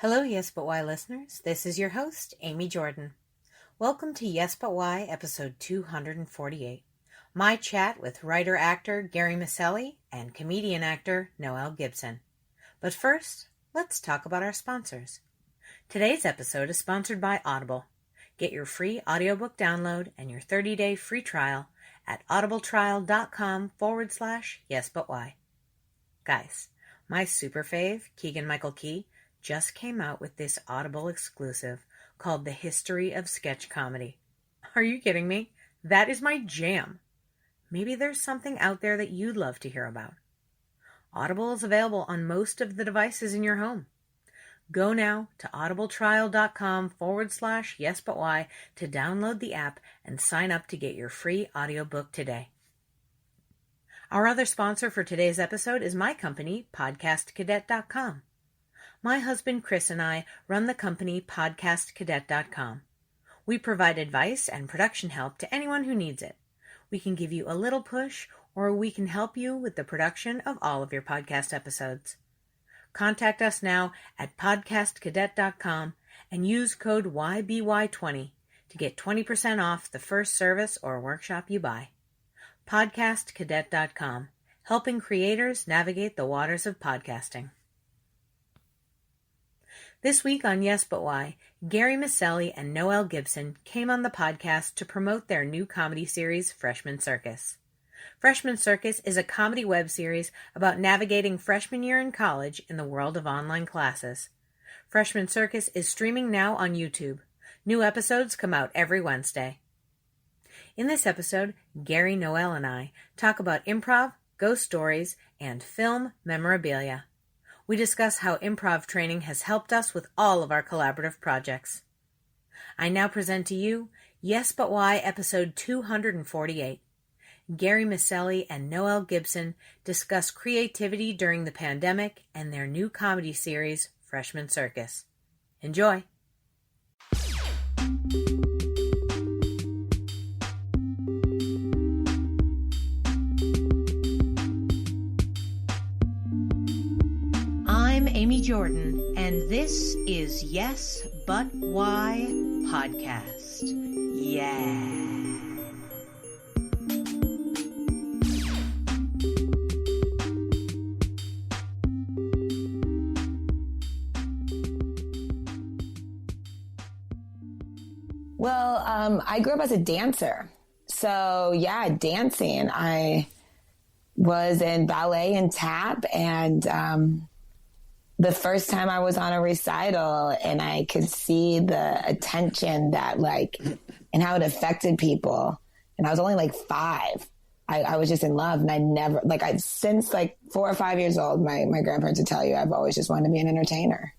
Hello, Yes But Why listeners. This is your host, Amy Jordan. Welcome to Yes But Why, episode 248. My chat with writer-actor Gary Miceli and comedian-actor Noel Gibson. But first, let's talk about our sponsors. Today's episode is sponsored by Audible. Get your free audiobook download and your 30-day free trial at audibletrial.com/yesbutwhy. Guys, my super fave, Keegan-Michael Key, just came out with this Audible exclusive called The History of Sketch Comedy. Are you kidding me? That is my jam. Maybe there's something out there that you'd love to hear about. Audible is available on most of the devices in your home. Go now to audibletrial.com/yesbutwhy to download the app and sign up to get your free audiobook today. Our other sponsor for today's episode is my company, podcastcadet.com. My husband Chris and I run the company podcastcadet.com. We provide advice and production help to anyone who needs it. We can give you a little push, or we can help you with the production of all of your podcast episodes. Contact us now at podcastcadet.com and use code YBY20 to get 20% off the first service or workshop you buy. Podcastcadet.com, helping creators navigate the waters of podcasting. This week on Yes But Why, Gary Miceli and Noel Gibson came on the podcast to promote their new comedy series, Freshman Circus. Freshman Circus is a comedy web series about navigating freshman year in college in the world of online classes. Freshman Circus is streaming now on YouTube. New episodes come out every Wednesday. In this episode, Gary, Noel, and I talk about improv, ghost stories, and film memorabilia. We discuss how improv training has helped us with all of our collaborative projects. I now present to you Yes But Why, episode 248. Gary Miceli and Noel Gibson discuss creativity during the pandemic and their new comedy series, Freshman Circus. Enjoy! I'm Amy Jordan, and this is Yes But Why podcast. Yeah. Well, I grew up as a dancer. So, yeah, dancing. I was in ballet and tap, and the first time I was on a recital and I could see the attention that and how it affected people. And I was only 5. I was just in love, and I never, since 4 or 5 years old, my grandparents would tell you, I've always just wanted to be an entertainer.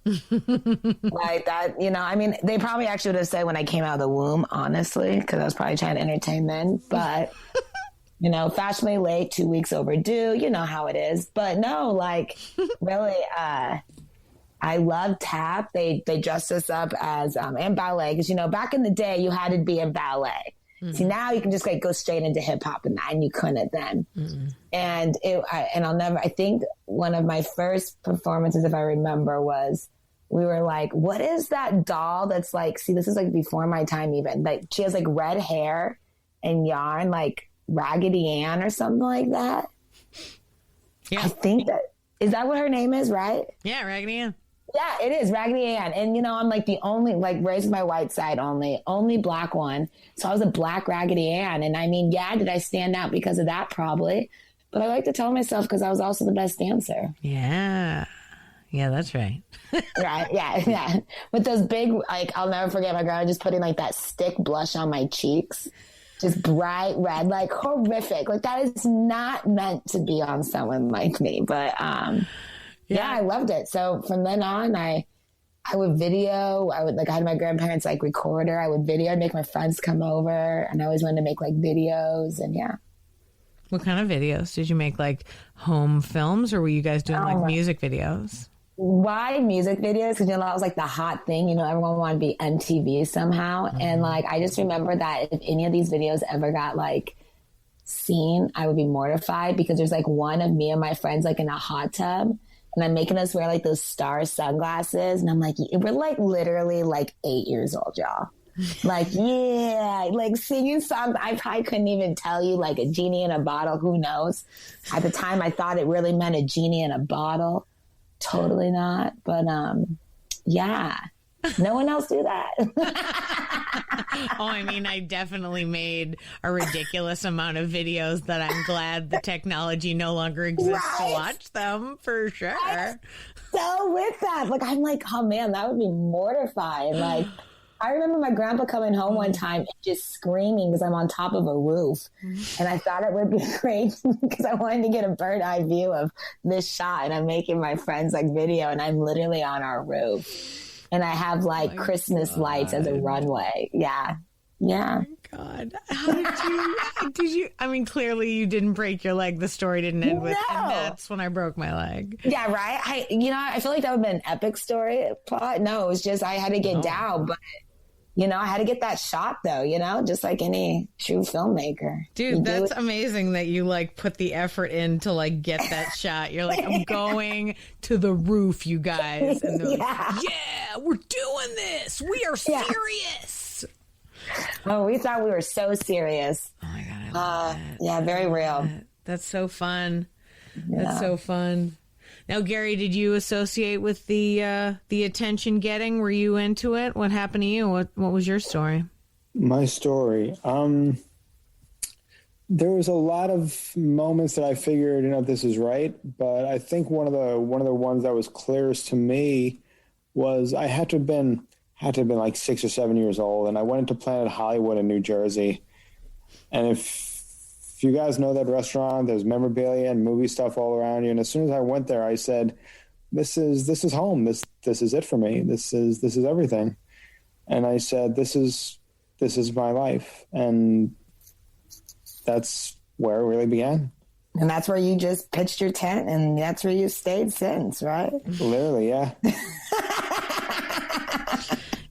That, I mean, they probably actually would have said when I came out of the womb, honestly, because I was probably trying to entertain men, but fashionably late, 2 weeks overdue, you know how it is. But no, really, I love tap. They dressed us up as, and ballet, because, back in the day, you had to be in ballet. Mm-hmm. See, now you can just go straight into hip hop, and you couldn't then. Mm-hmm. And I think one of my first performances, if I remember, was, we were what is that doll that's see, this is before my time even. She has red hair and yarn, Raggedy Ann or something like that. Yeah. I think is that what her name is, right? Yeah, Raggedy Ann. Yeah, it is Raggedy Ann. And, I'm the only, raised my white side only black one. So I was a black Raggedy Ann. And I mean, yeah, did I stand out because of that? Probably. But I like to tell myself because I was also the best dancer. Yeah. Yeah, that's right. Right. Yeah. With those big, I'll never forget my grandma just putting that stick blush on my cheeks. Just bright red, horrific. That is not meant to be on someone like me. But, yeah, I loved it. So from then on, I would video. I had my grandparents recorder. I would video. I'd make my friends come over, and I always wanted to make videos. And yeah. What kind of videos did you make? Home films, or were you guys doing music videos? Why music videos? Because that was the hot thing. Everyone wanted to be MTV somehow, and I just remember that if any of these videos ever got seen, I would be mortified because there's one of me and my friends in a hot tub. and I'm making us wear like those star sunglasses. And I'm like, we're like literally like 8 years old, y'all. Like, yeah, like singing songs. I probably couldn't even tell you, like a genie in a bottle. Who knows? At the time, I thought it really meant a genie in a bottle. Totally not. But yeah, no one else do that. Oh, I mean, I definitely made a ridiculous amount of videos that I'm glad the technology no longer exists to watch them, for sure. I'm so with that. Like, I'm like, oh man, that would be mortifying. Like, I remember my grandpa coming home one time and just screaming because I'm on top of a roof. And I thought it would be great because I wanted to get a bird eye view of this shot. And I'm making my friends like video and I'm literally on our roof. And I have like Christmas lights as a runway. Yeah. Yeah. Oh my God. How did you, I mean, clearly you didn't break your leg. The story didn't end with, and that's when I broke my leg. Yeah, right. I feel like that would have been an epic story plot. No, it was just, I had to get down, but I had to get that shot though, just like any true filmmaker. Dude, that's amazing that you like put the effort in to like get that shot. You're like, I'm going to the roof, you guys. And they're like, yeah, we're doing this. We are serious. Oh, we thought we were so serious. Oh my God. I love that. Yeah, very real. That's so fun. Yeah. That's so fun. Now, Gary, did you associate with the attention getting? Were you into it? What happened to you? What was your story? My story. There was a lot of moments that I figured, this is right. But I think one of the ones that was clearest to me was I had to have been like 6 or 7 years old, and I went into Planet Hollywood in New Jersey. And if you guys know that restaurant, there's memorabilia and movie stuff all around you. And as soon as I went there, I said, this is home. This is it for me. This is everything. And I said, this is my life. And that's where it really began. And that's where you just pitched your tent, and that's where you stayed since, right? Literally, yeah.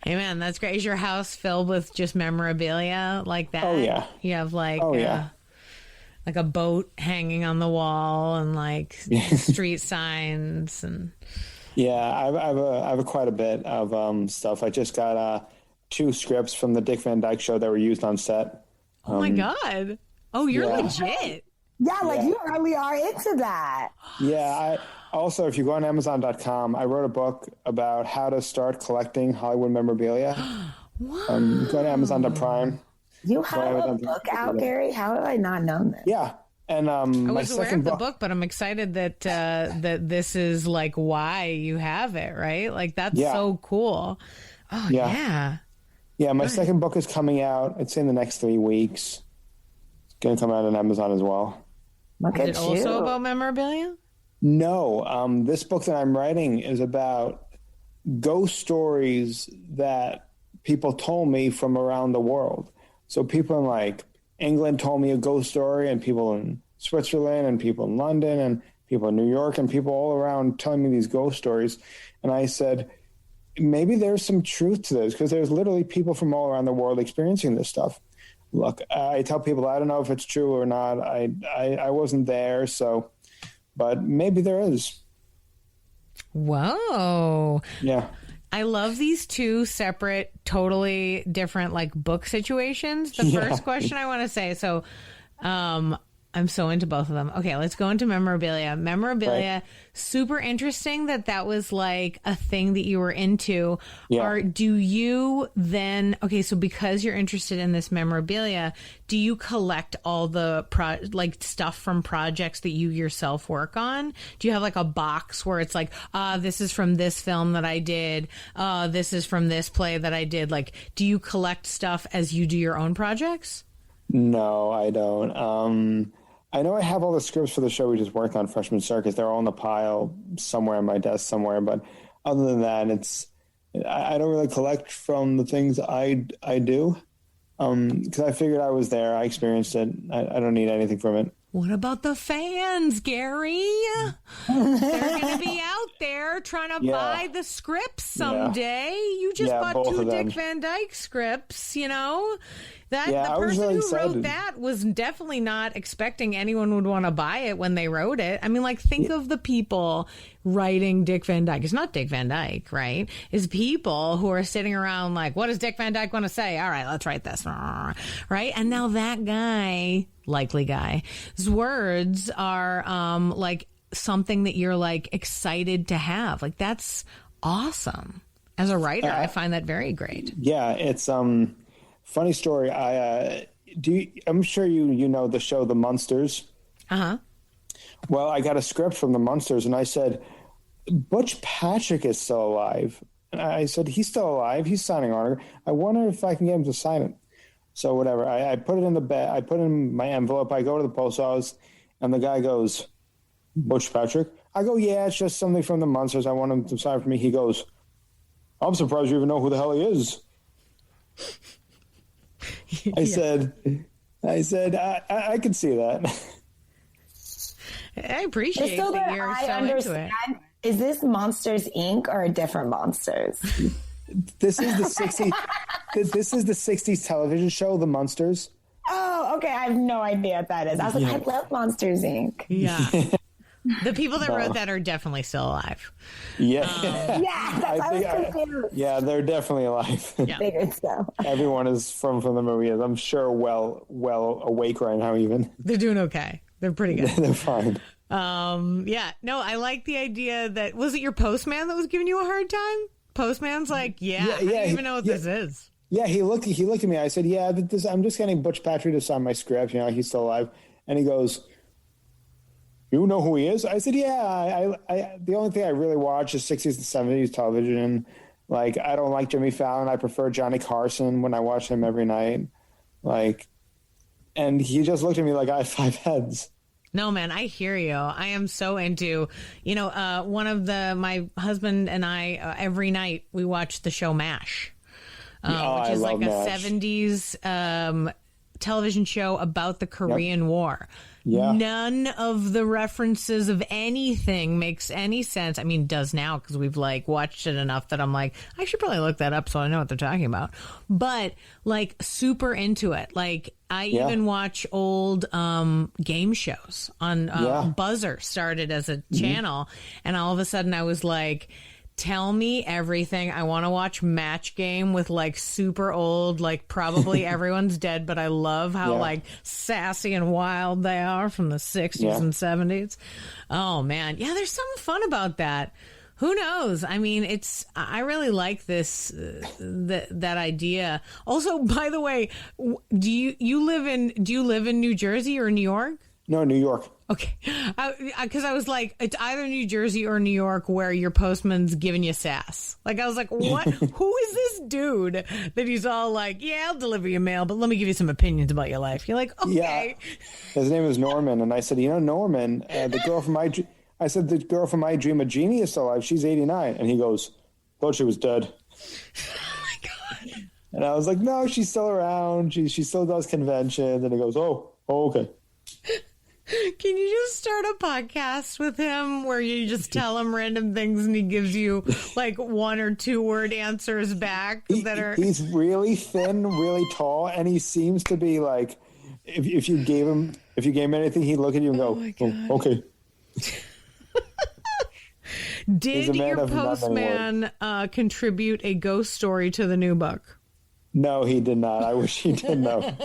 Hey, man, that's great. Is your house filled with just memorabilia like that? Oh, yeah. You have like a boat hanging on the wall and like street signs and. Yeah, I have quite a bit of stuff. I just got 2 scripts from the Dick Van Dyke Show that were used on set. Oh my God! Oh, you're legit. Yeah, you really are into that. Yeah, also, if you go on Amazon.com, I wrote a book about how to start collecting Hollywood memorabilia. Wow. Go to Amazon.prime. You have a book out, Gary? How have I not known this? Yeah. And I was aware of the book, but I'm excited that that this is like why you have it, right? Like that's so cool. Oh yeah. Yeah, my second book is coming out. It's in the next 3 weeks. It's going to come out on Amazon as well. Is it also about memorabilia? No. This book that I'm writing is about ghost stories that people told me from around the world. So people in like England told me a ghost story, and people in Switzerland, and people in London, and people in New York, and people all around telling me these ghost stories. And I said, maybe there's some truth to this, because there's literally people from all around the world experiencing this stuff. Look, I tell people I don't know if it's true or not. I wasn't there, but maybe there is. Whoa. Yeah. I love these 2 separate, totally different like book situations. The first question I want to say, so I'm so into both of them. Okay, let's go into memorabilia. Memorabilia, super interesting that was like a thing that you were into. Yeah. Or do you then, okay, so because you're interested in this memorabilia, do you collect all the stuff from projects that you yourself work on? Do you have like a box where it's like, this is from this film that I did, this is from this play that I did? Like, do you collect stuff as you do your own projects? No, I don't. I know I have all the scripts for the show we just worked on, Freshman Circus. They're all in the pile somewhere on my desk somewhere. But other than that, I don't really collect from the things I do, because I figured I was there. I experienced it. I don't need anything from it. What about the fans, Gary? They're going to be out there trying to buy the scripts someday. You just bought 2 Dick Van Dyke scripts, The person who wrote that was definitely not expecting anyone would want to buy it when they wrote it. I mean, like, think of the people writing Dick Van Dyke. It's not Dick Van Dyke, right? It's people who are sitting around like, what does Dick Van Dyke want to say? All right, let's write this. Right? And now that guy, likely guy, his words are like something that you're like excited to have. Like, that's awesome. As a writer, I find that very great. Yeah, it's funny story. I'm sure you know the show The Munsters. Uh-huh. Well, I got a script from The Munsters, and I said, Butch Patrick is still alive. And I said, he's still alive. He's signing autograph. I wonder if I can get him to sign it. So whatever. I put it in the bed. I put it in my envelope. I go to the post office, and the guy goes, Butch Patrick? I go, yeah, it's just something from The Munsters. I want him to sign for me. He goes, I'm surprised you even know who the hell he is. I said, I can see that. I appreciate that you're so into it. Is this Monsters Inc. or a different Monsters? This is the 60s. This is the 60s television show, The Munsters. Oh, okay. I have no idea what that is. I was like, I love Monsters Inc. Yeah. The people that wrote that are definitely still alive. Yeah. Yeah, I was confused. Yeah, they're definitely alive. Yeah. Figured so. Everyone is from the movie. I'm sure well awake right now even. They're doing okay. They're pretty good. They're fine. Yeah. No, I like the idea that, was it your postman that was giving you a hard time? Postman's like, I don't even know what this is. Yeah, he looked at me. I said, yeah, I'm just getting Butch Patrick to sign my script. You know, he's still alive. And he goes, you know who he is? I said, yeah. I the only thing I really watch is 60s and 70s television. Like, I don't like Jimmy Fallon. I prefer Johnny Carson when I watch him every night. Like, and he just looked at me like I had 5 heads. No, man, I hear you. I am so into, my husband and I, every night we watch the show MASH, which is like a 70s television show about the Korean War. Yeah. None of the references of anything makes any sense. I mean, does now because we've like watched it enough that I'm like, I should probably look that up so I know what they're talking about. But like super into it. Like I even watch old game shows on Buzzer started as a channel. And all of a sudden I was like, tell me everything. I want to watch Match Game with like super old, like probably everyone's dead, but I love how like sassy and wild they are from the 60s and 70s. Oh man. Yeah, there's something fun about that. Who knows? I mean, I really like this, that idea. Also, by the way, do you live in New Jersey or New York? No, New York. Okay. Because I was like, it's either New Jersey or New York where your postman's giving you sass. Like, I was like, what? Who is this dude that he's all like, yeah, I'll deliver your mail, but let me give you some opinions about your life. You're like, okay. Yeah. His name is Norman. And I said, Norman, the girl from my dream of Jeannie is still alive. She's 89. And he goes, thought she was dead. Oh, my God. And I was like, no, she's still around. She still does conventions. And he goes, oh, okay. Can you just start a podcast with him where you just tell him random things and he gives you like 1 or 2 word answers back He's really thin, really tall, and he seems to be like if you gave him anything, he'd look at you and go, oh, okay. Did your postman contribute a ghost story to the new book? No, he did not. I wish he did know.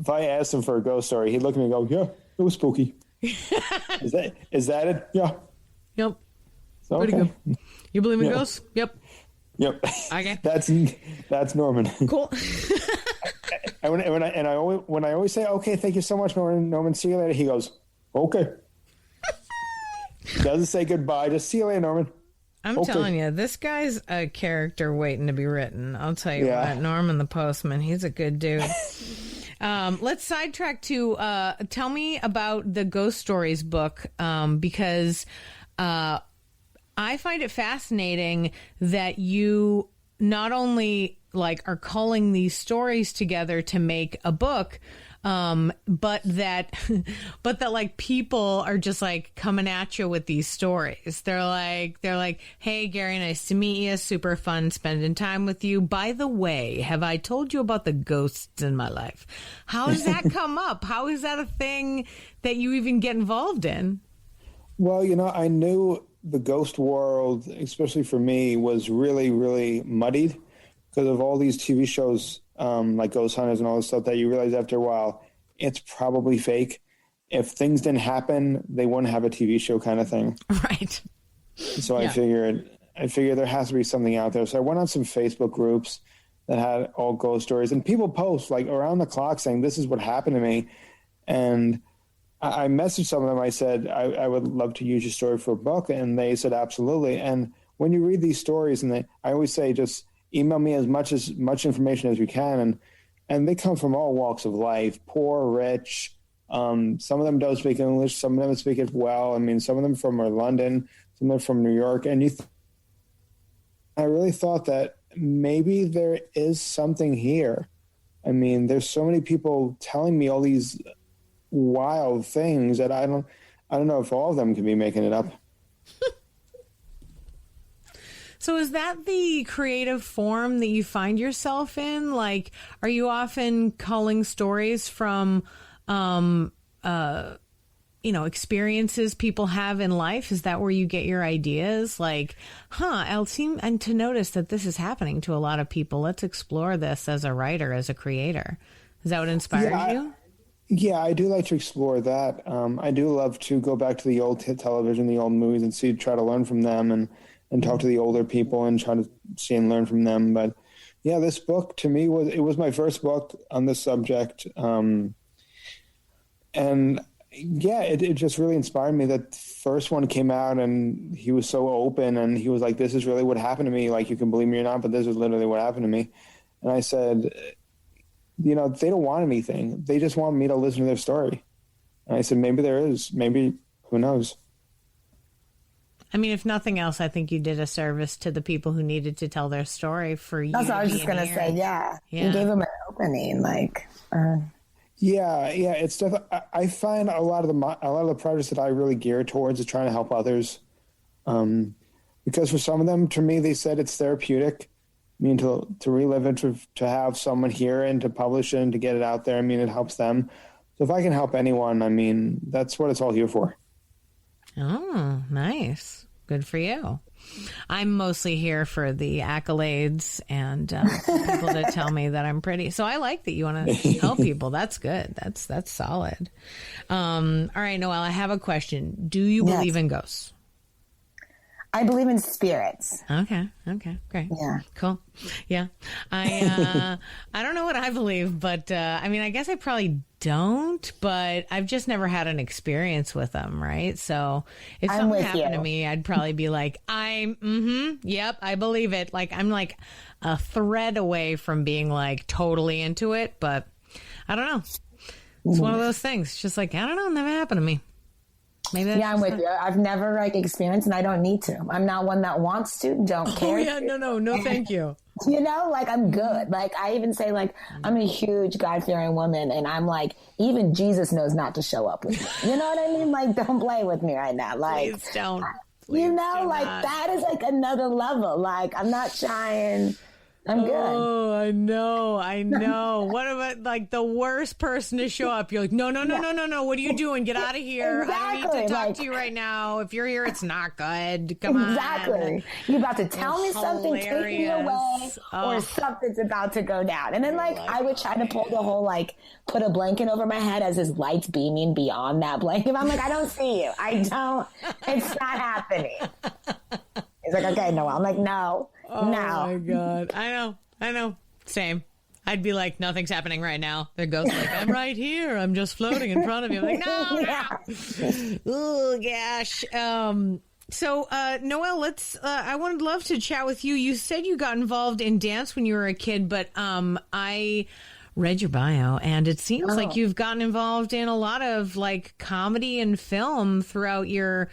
If I asked him for a ghost story, he'd look at me and go, yeah, it was spooky. Is that it? Yeah. Yep. So, pretty good. You believe in ghosts? Yep. Okay. That's Norman. Cool. When I always say, okay, thank you so much, Norman, see you later, he goes, okay. He doesn't say goodbye, just see you later, Norman. I'm telling you, this guy's a character waiting to be written. I'll tell you what, Norman the postman, he's a good dude. Let's sidetrack to tell me about the Ghost Stories book, because I find it fascinating that you not only like are culling these stories together to make a book, but that like people are just like coming at you with these stories. They're like, hey, Gary, nice to meet you. Super fun spending time with you. By the way, have I told you about the ghosts in my life? How does that come up? How is that a thing that you even get involved in? Well, I knew the ghost world, especially for me, was really, really muddied because of all these TV shows like Ghost Hunters and all this stuff that you realize after a while, it's probably fake. If things didn't happen, they wouldn't have a TV show kind of thing. Right. So I figured there has to be something out there. So I went on some Facebook groups that had all ghost stories, and people post like around the clock saying, this is what happened to me. And I messaged some of them. I said, I would love to use your story for a book. And they said, absolutely. And when you read these stories, I always say, just email me as much information as you can. And they come from all walks of life, poor, rich. Some of them don't speak English. Some of them speak it well. I mean, some of them from London, some of them from New York. And I really thought that maybe there is something here. I mean, there's so many people telling me all these wild things that I don't know if all of them can be making it up. So is that the creative form that you find yourself in? Like, are you often culling stories from, experiences people have in life? Is that where you get your ideas? Like, I'll seem and to notice that this is happening to a lot of people. Let's explore this as a writer, as a creator. Is that what inspired you? Yeah, I do like to explore that. I do love to go back to the old television, the old movies, and try to learn from them and talk to the older people and try to see and learn from them. But yeah, this book to me was my first book on this subject. And yeah, it just really inspired me. That first one came out and he was so open and he was like, this is really what happened to me. Like, you can believe me or not, but this is literally what happened to me. And I said, they don't want anything. They just want me to listen to their story. And I said, maybe there is, maybe, who knows? I mean, if nothing else, I think you did a service to the people who needed to tell their story for you. That's what I was just going to say. Yeah. You gave them an opening. Like, yeah. It's definitely, I find a lot of the projects that I really gear towards is trying to help others. Because for some of them, to me, they said it's therapeutic. I mean, to relive it, to have someone hear it and to publish it and to get it out there. I mean, it helps them. So if I can help anyone, I mean, that's what it's all here for. Oh, nice. Good for you. I'm mostly here for the accolades and people to tell me that I'm pretty. So I like that you want to help people. That's good. That's solid. All right, Noel, I have a question. Do you believe in ghosts? I believe in spirits. Okay, great. Yeah. Cool. Yeah. I don't know what I believe, but I mean, I guess I probably don't, but I've just never had an experience with them, right? So if something happened to me, I'd probably be like, yep, I believe it. Like, I'm like a thread away from being like totally into it, but I don't know. It's one of those things. It's just like, I don't know, never happened to me. Maybe I'm with you. I've never experienced, and I don't need to. I'm not one that wants to, don't care. Oh yeah, no, thank you. I'm good. Like, I even say, I'm a huge God-fearing woman, and I'm like, even Jesus knows not to show up with me. You know what I mean? Like, don't play with me right now. Like, please don't. That is another level. Like, I'm not trying. I'm good. Oh, I know. What about the worst person to show up? You're like, no. What are you doing? Get out of here. Exactly. I don't need to talk to you right now. If you're here, it's not good. Come on. Exactly. You're about to tell me something, take me away, or something's about to go down. And then I would try to pull the whole put a blanket over my head as his lights beaming beyond that blanket. I'm like, I don't see you. It's not happening. He's like, okay, Noel. I'm like, no. Oh my God. I know. Same. I'd be like, nothing's happening right now. The ghost like, I'm right here. I'm just floating in front of you. I'm like, no. Oh gosh. So, Noel, I would love to chat with you. You said you got involved in dance when you were a kid, but I read your bio and it seems like you've gotten involved in a lot of comedy and film throughout your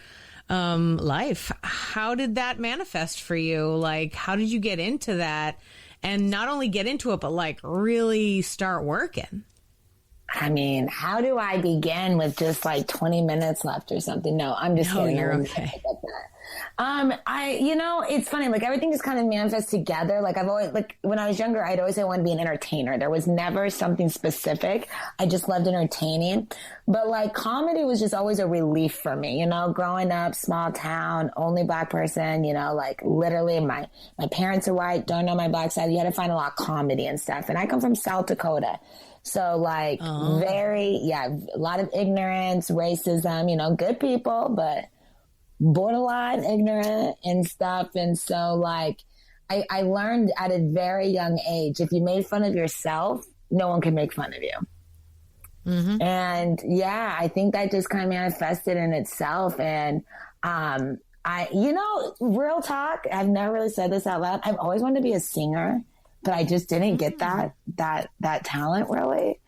life. How did that manifest for you? How did you get into that? And not only get into it, but really start working? I mean, how do I begin with just like 20 minutes left or something? No, I'm just kidding. You're okay. It's funny. Like everything just kind of manifests together. Like I've always, like when I was younger, I'd always say I wanted to be an entertainer. There was never something specific. I just loved entertaining. But like comedy was just always a relief for me, growing up, small town, only Black person, like literally my parents are white, don't know my Black side. You had to find a lot of comedy and stuff. And I come from South Dakota. So like a lot of ignorance, racism, good people, but borderline ignorant and stuff. And so like I learned at a very young age, if you made fun of yourself, no one can make fun of you. Mm-hmm. And I think that just kind of manifested in itself. And real talk, I've never really said this out loud. I've always wanted to be a singer, but I just didn't get that talent really.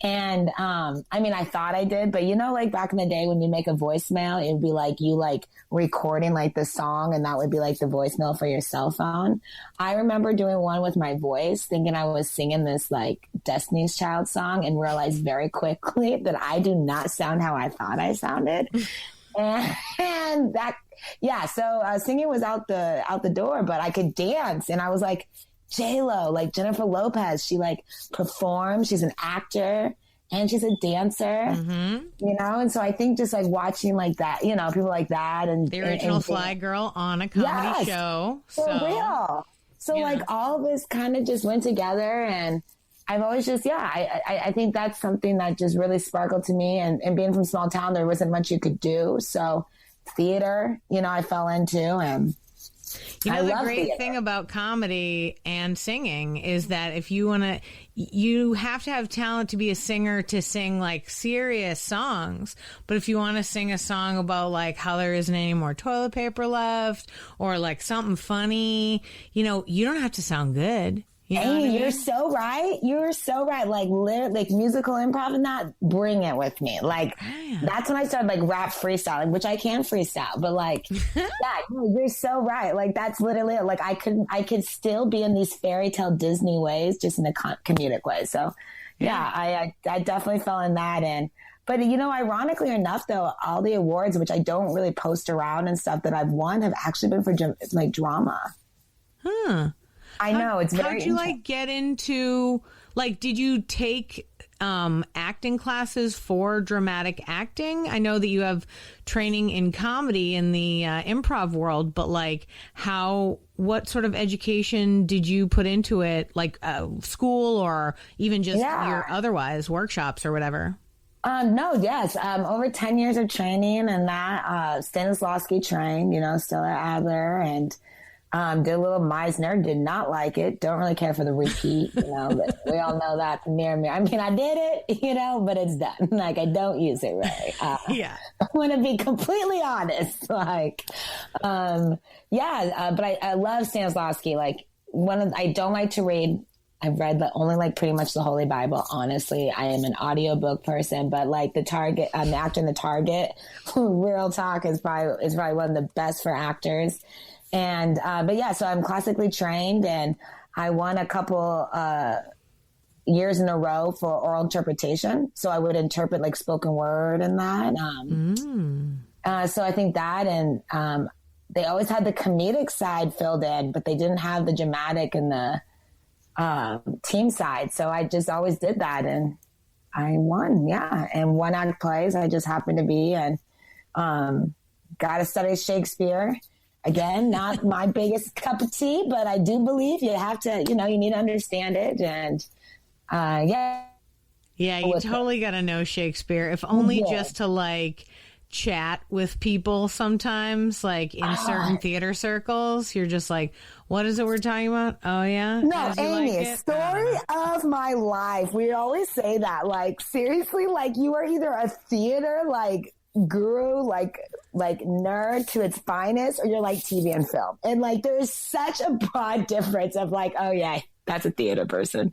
And, I thought I did, but like back in the day when you make a voicemail, it would be like you like recording like the song and that would be like the voicemail for your cell phone. I remember doing one with my voice thinking I was singing this like Destiny's Child song and realized very quickly that I do not sound how I thought I sounded. And that, so singing was out the door, but I could dance and I was like, J-Lo, like Jennifer Lopez, she like performs, she's an actor and she's a dancer, and so I think just like watching like that, people like that and the original Fly Girl on a comedy show. For real. So like all of this kind of just went together and I've always just, I think that's something that just really sparkled to me and being from small town, there wasn't much you could do. So theater, I fell into and the great thing about comedy and singing is that if you want to, you have to have talent to be a singer to sing like serious songs. But if you want to sing a song about like how there isn't any more toilet paper left or like something funny, you don't have to sound good. You're so right. You're so right. Like musical improv and that, bring it with me. Like that's when I started like rap freestyling, which I can freestyle, but like, you're so right. Like that's literally it. Like I could still be in these fairy tale Disney ways, just in a comedic way. So I definitely fell in that. But ironically enough though, all the awards, which I don't really post around and stuff that I've won have actually been for like drama. I know it's very. How'd you like get into like? Did you take acting classes for dramatic acting? I know that you have training in comedy in the improv world, but like, what sort of education did you put into it? Like school or even just your otherwise workshops or whatever? Over 10 years of training and that Stanislavski trained, still at Adler and. Did a little Meisner, did not like it. Don't really care for the repeat, but we all know that the mirror. I mean, I did it, but it's done. Like I don't use it right. I want to be completely honest. But I love Stanislavski. Like I don't like to read. I've read only like pretty much the Holy Bible. Honestly, I am an audiobook person, but like the Target, the Actor in the Target, real talk is probably one of the best for actors. And, so I'm classically trained and I won a couple, years in a row for oral interpretation. So I would interpret like spoken word and that. So I think that, and, they always had the comedic side filled in, but they didn't have the dramatic and the, team side. So I just always did that and I won. Yeah. And one act plays I just happened to be and, got to study Shakespeare. Again, not my biggest cup of tea, but I do believe you have to, you need to understand it. And, you totally got to know Shakespeare, if only just to like chat with people sometimes, like in certain theater circles. You're just like, what is it we're talking about? Oh, yeah? No, Amy, story of my life. We always say that. Like, seriously, like you are either a theater, like, guru, like nerd to its finest, or you're like TV and film. And like there's such a broad difference of like, oh yeah, that's a theater person.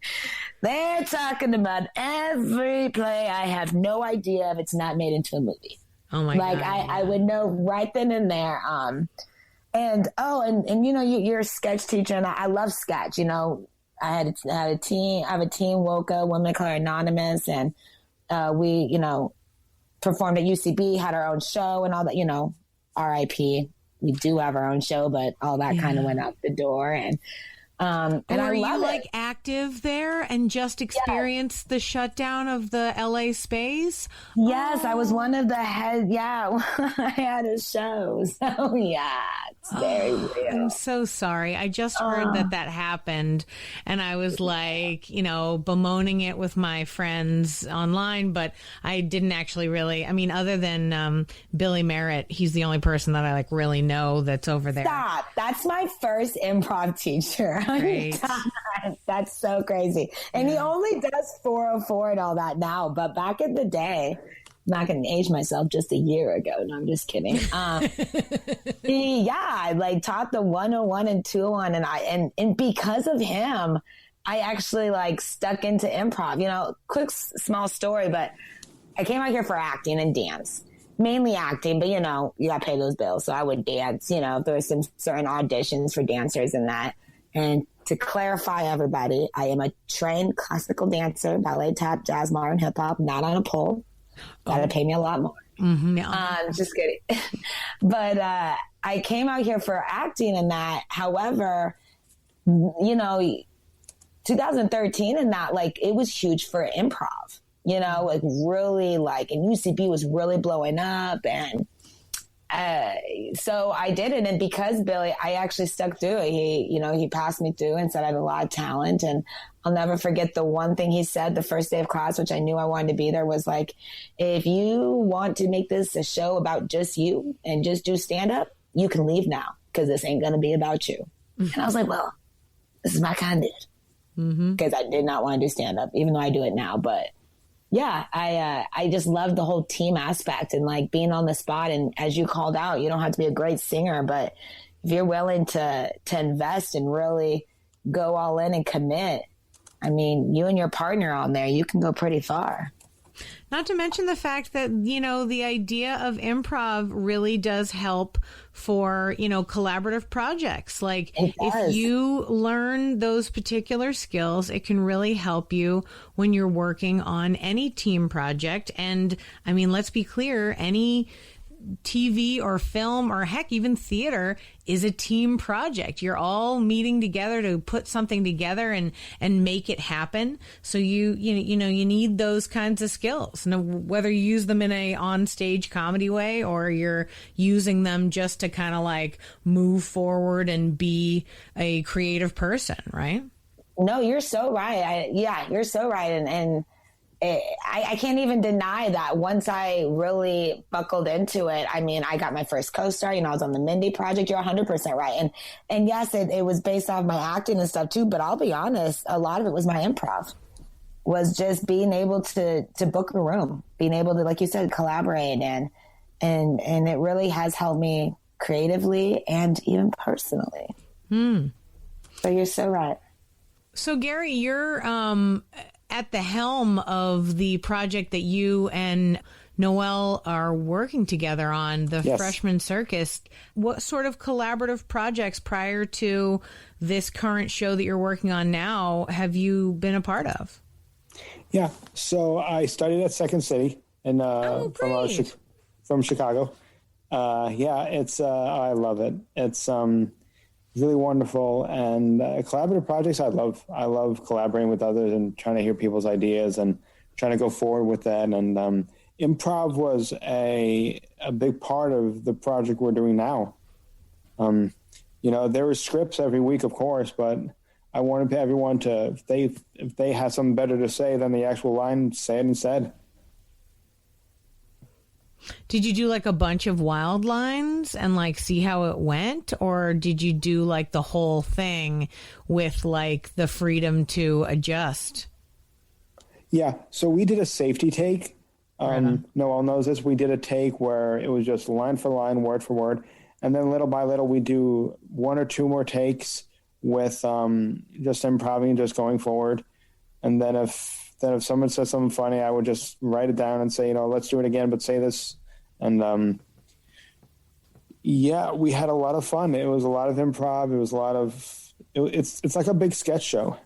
They're talking about every play. I have no idea if it's not made into a movie. Oh my God. Like I would know right then and there. And you're a sketch teacher and I love sketch. I have a team, Woka, Women of Color Anonymous, and we, performed at UCB, had our own show and all that, RIP. We do have our own show, but all that kind of went out the door. And were you like active there and just experienced the shutdown of the LA space? Yes, I was one of the head. Yeah, I had a show. So yeah, it's very real. I'm so sorry. I just heard that happened, and I was like, bemoaning it with my friends online, but I didn't actually really. I mean, other than Billy Merritt, he's the only person that I like really know that's over there. Stop. That's my first improv teacher. Great. That's so crazy. And he only does 404 and all that now. But back in the day, I'm not going to age myself, just a year ago. No, I'm just kidding. I like taught the 101 and 201. And because of him, I actually like stuck into improv. Quick, small story, but I came out here for acting and dance. Mainly acting, but you got to pay those bills. So I would dance, if there were some certain auditions for dancers and that. And to clarify everybody, I am a trained classical dancer, ballet, tap, jazz, modern, hip hop, not on a pole. Got to pay me a lot more. Mm-hmm. Just kidding. But I came out here for acting and that. However, 2013 and that, like, it was huge for improv. Like really like, and UCB was really blowing up. And so I did it. And because Billy, I actually stuck through it. He passed me through and said I have a lot of talent. And I'll never forget the one thing he said the first day of class, which I knew I wanted to be there, was like, if you want to make this a show about just you and just do stand up, you can leave now because this ain't going to be about you. Mm-hmm. And I was like, well, this is my kind of it. Because I did not want to do stand up, even though I do it now. But yeah, I just love the whole team aspect and like being on the spot. And as you called out, you don't have to be a great singer, but if you're willing to invest and really go all in and commit, I mean, you and your partner on there, you can go pretty far. Not to mention the fact that, the idea of improv really does help for, collaborative projects. Like if you learn those particular skills, it can really help you when you're working on any team project. And I mean, let's be clear, any TV or film or heck, even theater is a team project. You're all meeting together to put something together and make it happen. So you need those kinds of skills. Now, whether you use them in a on-stage comedy way or you're using them just to kind of like move forward and be a creative person, right? No, you're so right. You're so right. And I can't even deny that once I really buckled into it. I mean, I got my first co-star, I was on the Mindy project. You're 100% right. And yes, it was based off my acting and stuff too, but I'll be honest, a lot of it was my improv, was just being able to book a room, being able to, like you said, collaborate and it really has helped me creatively and even personally. So you're so right. So Gary, you're, at the helm of the project that you and Noel are working together on, the Freshman Circus. What sort of collaborative projects prior to this current show that you're working on now have you been a part of? Yeah, so I studied at Second City from Chicago. It's I love it. It's really wonderful, and collaborative projects I love collaborating with others and trying to hear people's ideas and trying to go forward with that. And improv was a big part of the project we're doing now. There were scripts every week, of course, but I wanted everyone to, if they have something better to say than the actual line, say it instead. Did you do like a bunch of wild lines and like see how it went? Or did you do like the whole thing with like the freedom to adjust? Yeah. So we did a safety take. Noel knows this. We did a take where it was just line for line, word for word. And then little by little, we do one or two more takes with just improvising, just going forward. And then if someone says something funny, I would just write it down and say, let's do it again, but say this. And we had a lot of fun. It was a lot of improv. It was a lot of, it's like a big sketch show.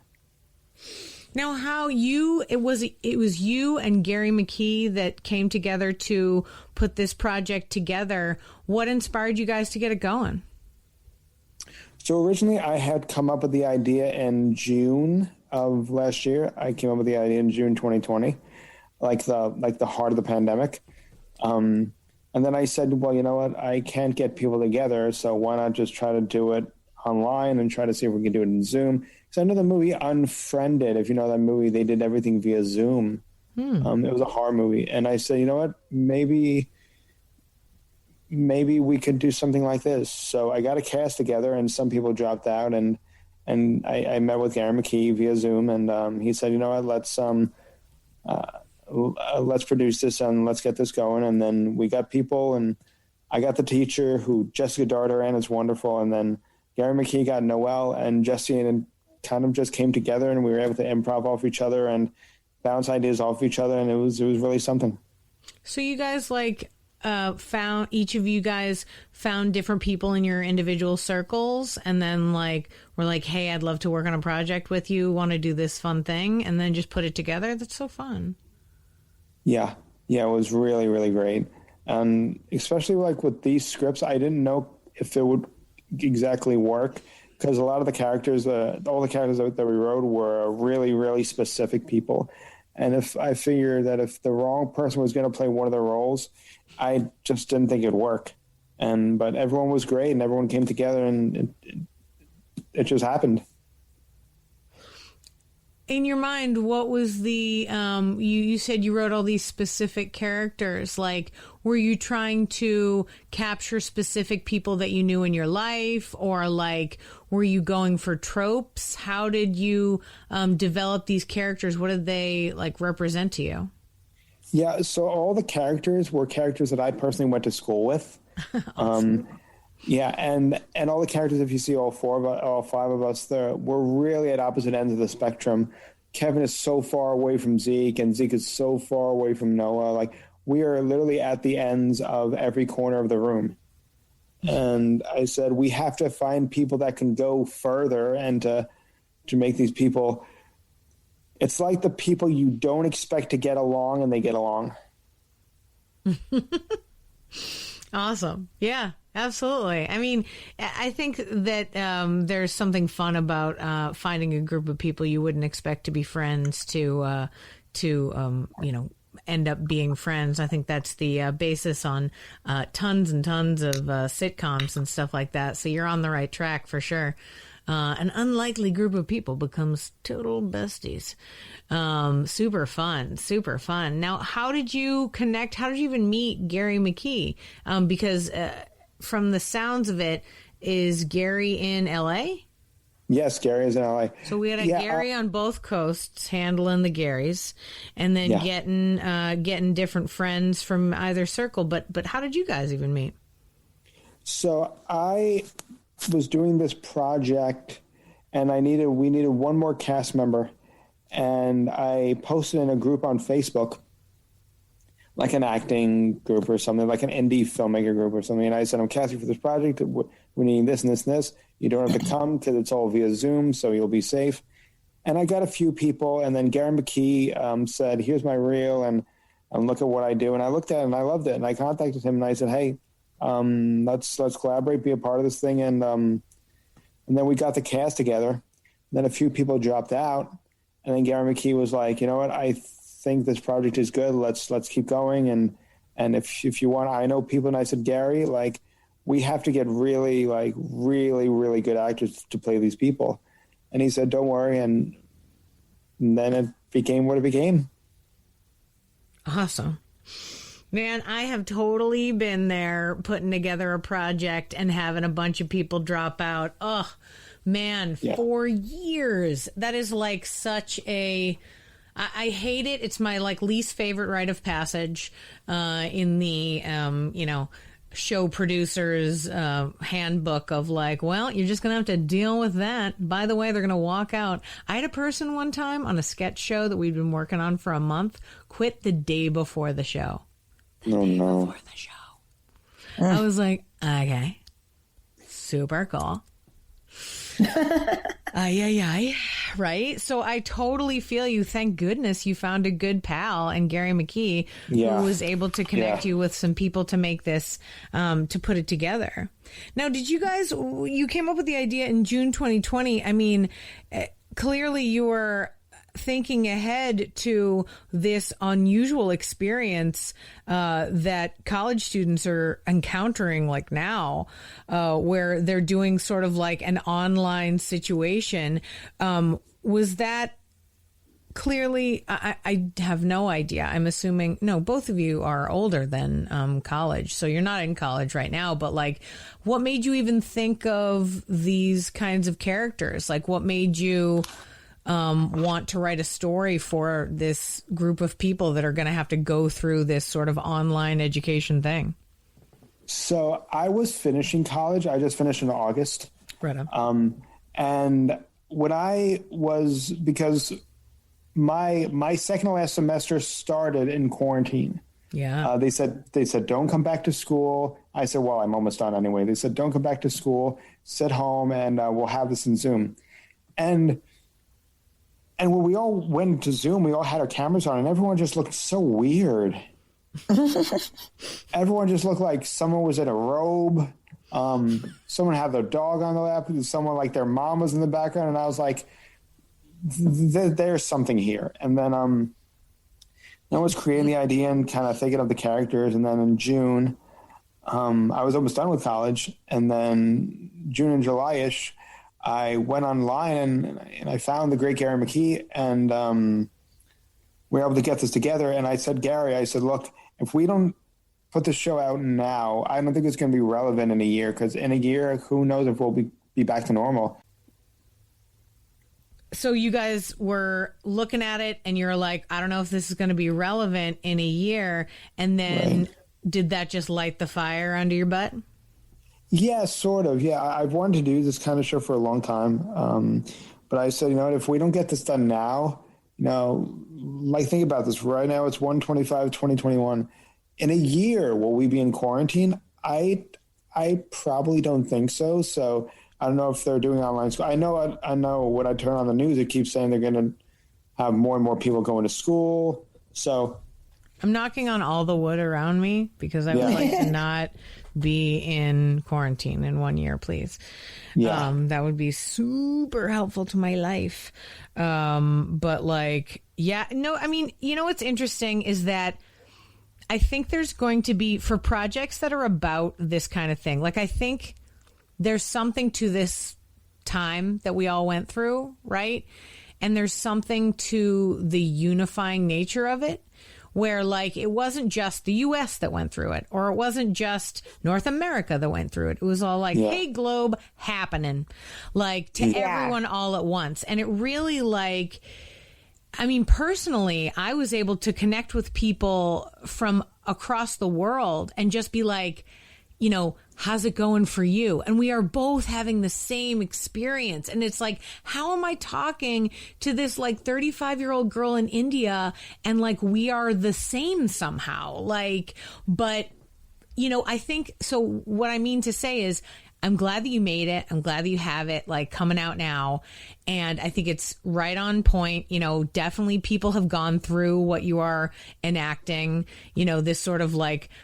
Now, it was you and Gary McKee that came together to put this project together. What inspired you guys to get it going? So originally I had come up with the idea in June of last year. I came up with the idea in June 2020, like the heart of the pandemic. And then I said, well, you know what? I can't get people together, so why not just try to do it online and try to see if we can do it in Zoom? Because I know the movie Unfriended, if you know that movie, they did everything via Zoom. It was a horror movie. And I said, you know what, maybe we could do something like this. So I got a cast together, and some people dropped out. And I met with Gary McKee via Zoom, and he said, you know what, let's produce this and let's get this going. And then we got people, and I got the teacher who Jessica Darderan is wonderful. And then Gary McKee got Noel and Jesse, and kind of just came together, and we were able to improv off each other and bounce ideas off each other. And it was really something. So you guys each of you guys found different people in your individual circles, and then were like, hey, I'd love to work on a project with you. Want to do this fun thing? And then just put it together. That's so fun. Yeah, it was really, really great. And especially with these scripts, I didn't know if it would exactly work, because a lot of the characters, all the characters that we wrote were really, really specific people. And if I figured that if the wrong person was going to play one of the roles, I just didn't think it'd work. But everyone was great, and everyone came together, and it just happened. In your mind, what was the, you said you wrote all these specific characters. Were you trying to capture specific people that you knew in your life, or were you going for tropes? How did you develop these characters? What did they represent to you? Yeah, so all the characters were characters that I personally went to school with. Awesome. Yeah, and all the characters, if you see all five of us, we're really at opposite ends of the spectrum. Kevin is so far away from Zeke, and Zeke is so far away from Noah. We are literally at the ends of every corner of the room. And I said, we have to find people that can go further, and to make these people, it's like the people you don't expect to get along, and they get along. Awesome. Yeah, absolutely. I mean, I think that there's something fun about finding a group of people you wouldn't expect to be friends to end up being friends. I think that's the basis on tons and tons of sitcoms and stuff like that. So you're on the right track for sure. An unlikely group of people becomes total besties. Super fun, super fun. Now, how did you connect? How did you even meet Gary McKee? Because from the sounds of it, is Gary in LA? Yes, Gary is in LA. So we had a Gary on both coasts handling the Garys, and then getting different friends from either circle. But how did you guys even meet? So I was doing this project, and we needed one more cast member, and I posted in a group on Facebook, like an acting group or something, like an indie filmmaker group or something. And I said, I'm casting for this project. We need this and this and this. You don't have to come because it's all via Zoom, so you'll be safe. And I got a few people, and then Gary McKee said, here's my reel, and look at what I do. And I looked at it, and I loved it. And I contacted him, and I said, hey, let's collaborate, be a part of this thing. And then we got the cast together. Then a few people dropped out. And then Gary McKee was like, you know what, I think this project is good. Let's keep going. And if you want, I know people. And I said, Gary, we have to get really really good actors to play these people. And he said, don't worry. And then it became what it became. Awesome. Man, I have totally been there putting together a project and having a bunch of people drop out. Oh, man, yeah. 4 years. That is such a... I hate it. It's my least favorite rite of passage in the, show producers handbook of well, you're just going to have to deal with that. By the way, they're going to walk out. I had a person one time on a sketch show that we'd been working on for a month quit the day before the show. Oh, no. Before the show. I was like, okay, super cool. Right? So I totally feel you. Thank goodness you found a good pal and Gary McKee who was able to connect you with some people to make this, to put it together. Now, you came up with the idea in June 2020. I mean, clearly you were thinking ahead to this unusual experience that college students are encountering like now, where they're doing sort of like an online situation. Was that clearly, I have no idea. I'm assuming, no, both of you are older than college, so you're not in college right now, but like, what made you even think of these kinds of characters? Like, what made you want to write a story for this group of people that are going to have to go through this sort of online education thing? So I was finishing college. I just finished in August. Right on. And when I was, because my second to last semester started in quarantine. Yeah. They said, don't come back to school. I said, well, I'm almost done anyway. They said, don't come back to school, sit home, and we'll have this in Zoom. And when we all went to Zoom, we all had our cameras on, and everyone just looked so weird. Everyone just looked like someone was in a robe. Someone had their dog on the lap. Someone like their mom was in the background. And I was like, there's something here. And then I was creating the idea and kind of thinking of the characters. And then in June, I was almost done with college. And then June and July-ish, I went online and I found the great Gary McKee, and we were able to get this together. And I said, Gary, look, if we don't put the show out now, I don't think it's going to be relevant in a year, because in a year, who knows if we'll be back to normal. So you guys were looking at it and you're like, I don't know if this is going to be relevant in a year. And then Did that just light the fire under your butt? Yeah, sort of. Yeah, I've wanted to do this kind of show for a long time. But I said, if we don't get this done now, think about this. Right now it's 1/25/2021. In a year, will we be in quarantine? I probably don't think so. So I don't know if they're doing online school. I know when I turn on the news, it keeps saying they're going to have more and more people going to school. So I'm knocking on all the wood around me because I would like to not be in quarantine in 1 year, please. Yeah. That would be super helpful to my life. But what's interesting is that I think there's going to be, for projects that are about this kind of thing, I think there's something to this time that we all went through, right? And there's something to the unifying nature of it, where it wasn't just the U.S. that went through it, or it wasn't just North America that went through it. It was all hey, globe, happening, everyone all at once. And it really personally, I was able to connect with people from across the world and just be how's it going for you? And we are both having the same experience. And it's how am I talking to this 35-year-old girl in India and we are the same somehow? But I think, so what I mean to say is, I'm glad that you made it. I'm glad that you have it coming out now. And I think it's right on point. Definitely people have gone through what you are enacting, this sort of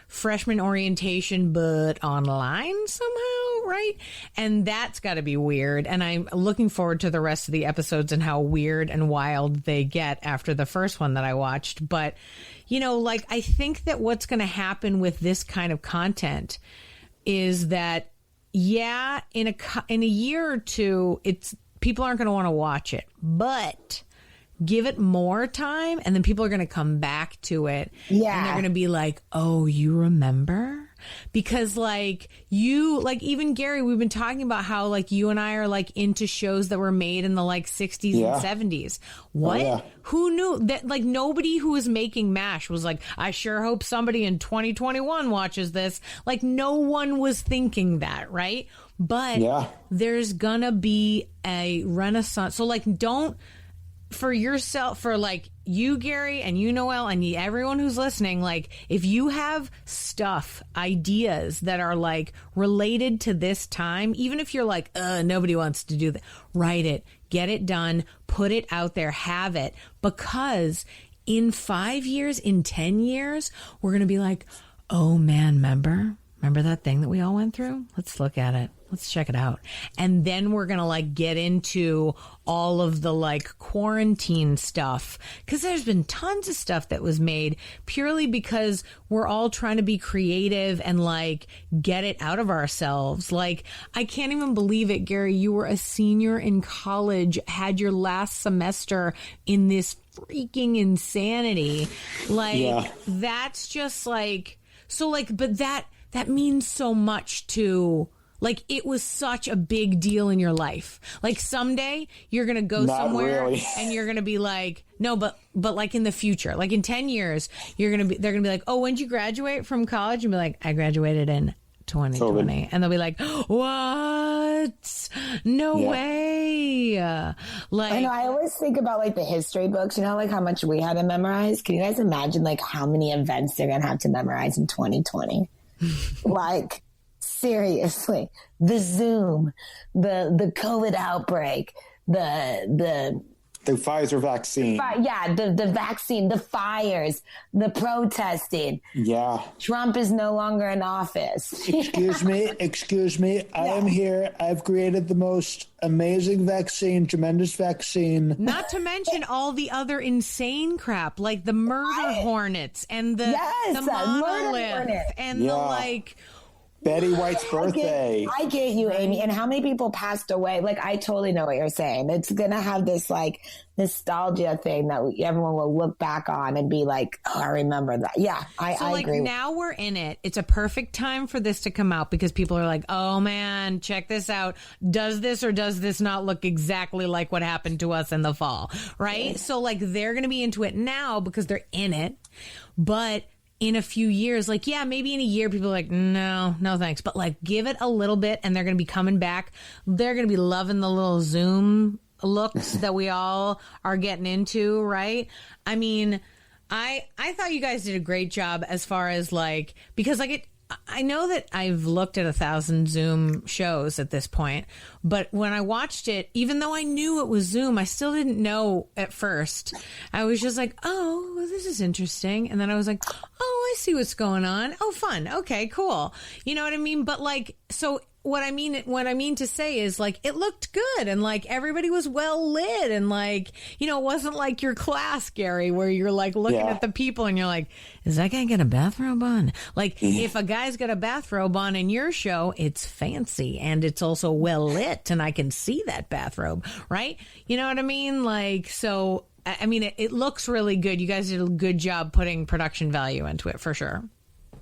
freshman orientation, but online somehow, right? And that's got to be weird. And I'm looking forward to the rest of the episodes and how weird and wild they get after the first one that I watched. But, I think that what's going to happen with this kind of content is that, in a year or two, people aren't going to want to watch it, but give it more time, and then people are going to come back to it. Yeah. And they're going to be oh, you remember? Because even Gary, we've been talking about how you and I are into shows that were made in the 60s and 70s. What? Oh, yeah. Who knew that nobody who was making MASH was I sure hope somebody in 2021 watches this. No one was thinking that, right? But there's gonna be a renaissance. So don't, for yourself, for you, Gary, and you, Noel, and everyone who's listening, if you have stuff, ideas that are related to this time, even if you're nobody wants to do that, write it, get it done, put it out there, have it, because in 5 years, in 10 years, we're going to be like, oh man, remember that thing that we all went through? Let's look at it. Let's check it out. And then we're going to like get into all of the like quarantine stuff, because there's been tons of stuff that was made purely because we're all trying to be creative and like get it out of ourselves. Like, I can't even believe it, Gary. You were a senior in college, had your last semester in this freaking insanity. Like, that's just like, so like, but that means so much to, like, it was such a big deal in your life. Like, someday you're going to go somewhere and you're going to be like, no, but like in the future, like in 10 years, they're going to be like, oh, when did you graduate from college? And be like, I graduated in 2020. And they'll be like, what? No way. Like, I know, I always think about like the history books, you know, like how much we had to memorize. Can you guys imagine like how many events they're going to have to memorize in 2020? Like, seriously, the Zoom, the COVID outbreak, the Pfizer vaccine. The vaccine, the fires, the protesting. Yeah. Trump is no longer in office. Excuse me. I am here. I've created the most amazing vaccine, tremendous vaccine. Not to mention all the other insane crap, like the murder hornets and the monolith and the like... Betty White's birthday. I get you, Amy. And how many people passed away? Like, I totally know what you're saying. It's going to have this, like, nostalgia thing that everyone will look back on and be like, oh, I remember that. Yeah, I agree. Now we're in it. It's a perfect time for this to come out because people are like, oh, man, check this out. Does this or does this not look exactly like what happened to us in the fall? Right? So, like, they're going to be into it now because they're in it. But in a few years, like, yeah, maybe in a year, people are like, no thanks. But like, give it a little bit and they're going to be coming back. They're going to be loving the little Zoom looks that we all are getting into, right? I mean, I thought you guys did a great job as far as like, because like I know that I've looked at 1,000 Zoom shows at this point, but when I watched it, even though I knew it was Zoom, I still didn't know at first. I was just like, oh, well, this is interesting. And then I was like, oh, I see what's going on. Oh, fun. Okay, cool. You know what I mean? But like, so what I mean to say is like, it looked good and like everybody was well lit and like, you know, it wasn't like your class, Gary, where you're like looking at the people and you're like, is that guy got a bathrobe on? Like, if a guy's got a bathrobe on in your show, it's fancy and it's also well lit and I can see that bathrobe, right? You know what I mean? Like, so, I mean, it looks really good. You guys did a good job putting production value into it for sure.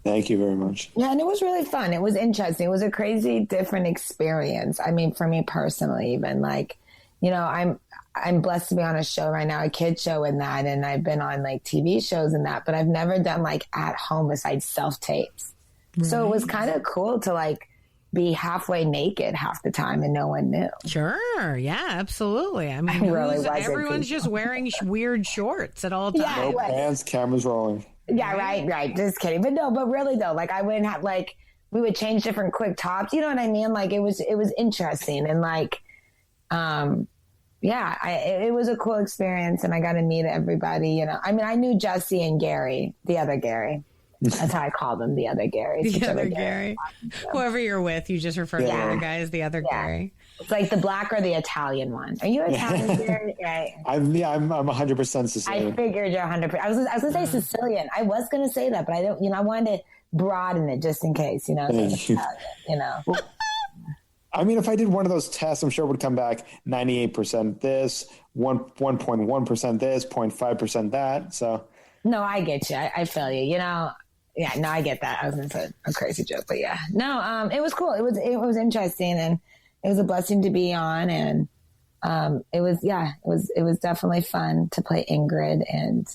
Thank you very much. Yeah, and it was really fun. It was interesting. It was a crazy, different experience. I mean, for me personally, even like, you know, I'm blessed to be on a show right now, a kid show and that, and I've been on like TV shows and that, but I've never done like at home besides self tapes. Right. So it was kind of cool to like be halfway naked half the time and no one knew. Sure. Yeah, absolutely. I mean, everyone's just wearing weird shorts at all times. Yeah, no pants, cameras rolling. Yeah, right. Just kidding. But really though, like I wouldn't have like, we would change different quick tops. You know what I mean? Like it was interesting and like, it was a cool experience and I got to meet everybody, you know. I mean, I knew Jesse and Gary, the other Gary. That's how I call them, the other Gary. The other Gary. Whoever you're with, you just refer to the other guy as the other Gary. It's like the black or the Italian one. Are you Italian, Gary? Right. I'm 100% Sicilian. I figured you're 100%. I was going to say Sicilian. I was going to say that, but I don't, you know, I wanted to broaden it just in case, you know. You know. Well, I mean, if I did one of those tests, I'm sure it would come back 98% this, 1.1% this, 0.5% that. So. No, I get you. I feel you. You know. Yeah, no, I get that. I was going to say a crazy joke, but yeah. No, it was cool. It was interesting and it was a blessing to be on. And it was definitely fun to play Ingrid and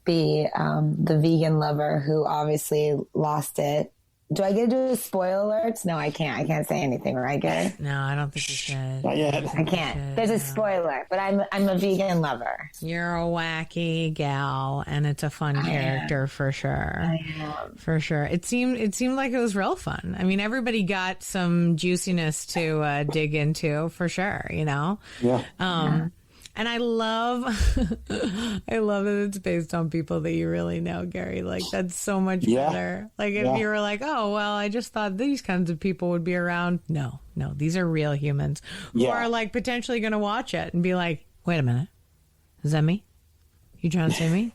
be the vegan lover who obviously lost it Do I get to do spoiler alerts? No, I can't. I can't say anything, right, Gary? No, I don't think you should. Not yet. I can't. There's a spoiler, but I'm a vegan lover. You're a wacky gal, and it's a fun character for sure. I am. For sure. It seemed like it was real fun. I mean, everybody got some juiciness to dig into for sure, you know? Yeah. And I love that it's based on people that you really know, Gary. Like, that's so much better. Like, if you were like, oh, well, I just thought these kinds of people would be around. No, these are real humans who are like potentially going to watch it and be like, wait a minute. Is that me? You trying to say me?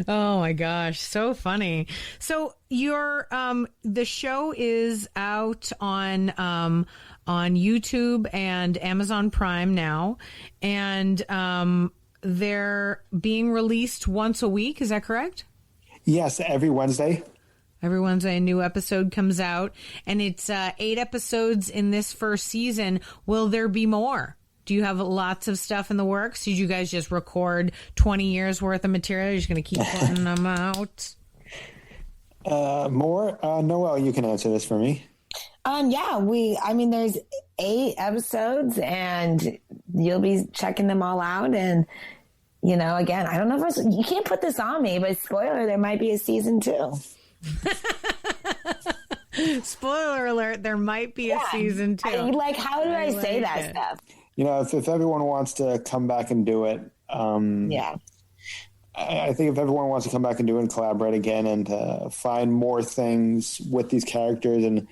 Oh my gosh, so funny. So your the show is out on YouTube and Amazon Prime now, and they're being released once a week. Is that correct? Yes, every Wednesday. Every Wednesday, a new episode comes out, and it's 8 episodes in this first season. Will there be more? Do you have lots of stuff in the works? Did you guys just record 20 years worth of material? You're just going to keep putting them out? More? Noel, you can answer this for me. There's 8 episodes, and you'll be checking them all out. And, you know, again, I don't know if you can't put this on me, but spoiler, there might be a season 2. Spoiler alert, there might be a season 2. How do I say that stuff? You know, if everyone wants to come back and do it, I think if everyone wants to come back and do it and collaborate again and find more things with these characters and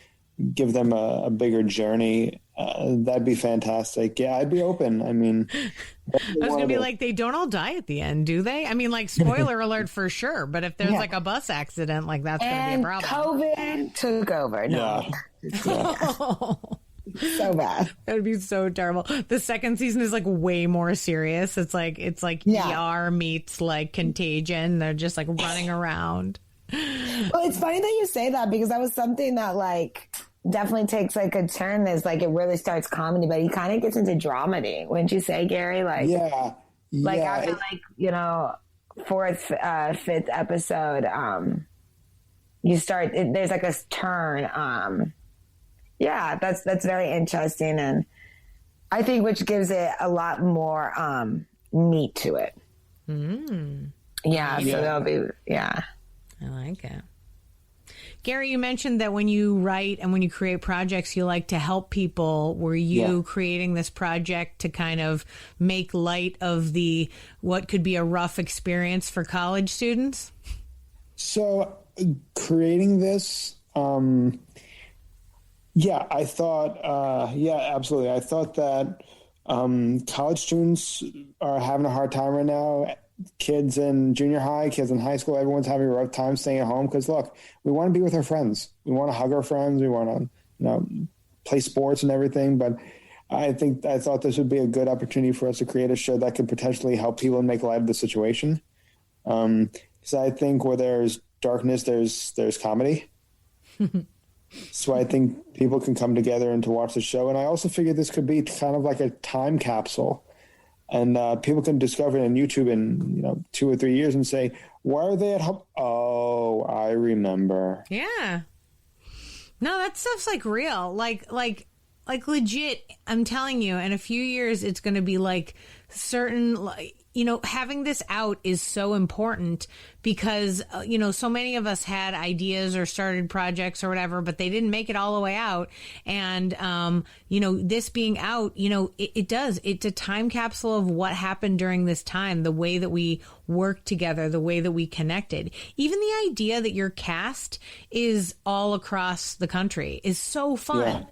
give them a bigger journey, that'd be fantastic. Yeah, I'd be open. I mean, I was going to be like, they don't all die at the end, do they? I mean, like, spoiler alert for sure. But if there's like a bus accident, like, that's going to be a problem. COVID took over. No. Yeah. So bad. That would be so terrible. The second season is like way more serious. It's like ER meets like Contagion. They're just like running around. Well, it's funny that you say that, because that was something that like definitely takes like a turn. Is like it really starts comedy, but he kind of gets into dramedy. Wouldn't you say, Gary? Like after like, you know, 4th, 5th episode, you start. There's like a turn. Yeah, that's very interesting, and I think which gives it a lot more meat to it. Yeah, so that'll be I like it. Gary, you mentioned that when you write and when you create projects, you like to help people. Were you creating this project to kind of make light of what could be a rough experience for college students? So creating this, I thought, absolutely. I thought that college students are having a hard time right now. Kids in junior high, kids in high school, everyone's having a rough time staying at home because, look, we want to be with our friends. We want to hug our friends. We want to, play sports and everything. But I thought this would be a good opportunity for us to create a show that could potentially help people and make light of the situation. Because I think where there's darkness, there's comedy. So I think people can come together and to watch the show. And I also figured this could be kind of like a time capsule. And people can discover it on YouTube in 2 or 3 years and say, why are they at home? Oh, I remember. Yeah. No, that stuff's like real. Like legit, I'm telling you, in a few years, it's going to be like certain, having this out is so important because, so many of us had ideas or started projects or whatever, but they didn't make it all the way out. And, this being out, it's a time capsule of what happened during this time, the way that we worked together, the way that we connected. Even the idea that your cast is all across the country is so fun. Yeah.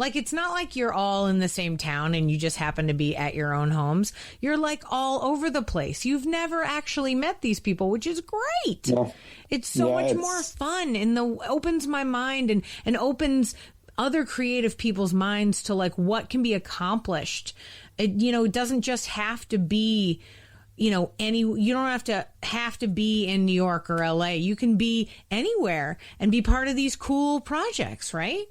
Like, it's not like you're all in the same town and you just happen to be at your own homes. You're like all over the place. You've never actually met these people, which is great. Yeah. It's so much more fun and opens my mind and opens other creative people's minds to like what can be accomplished. It doesn't just have to be, you don't have to be in New York or LA. You can be anywhere and be part of these cool projects, right?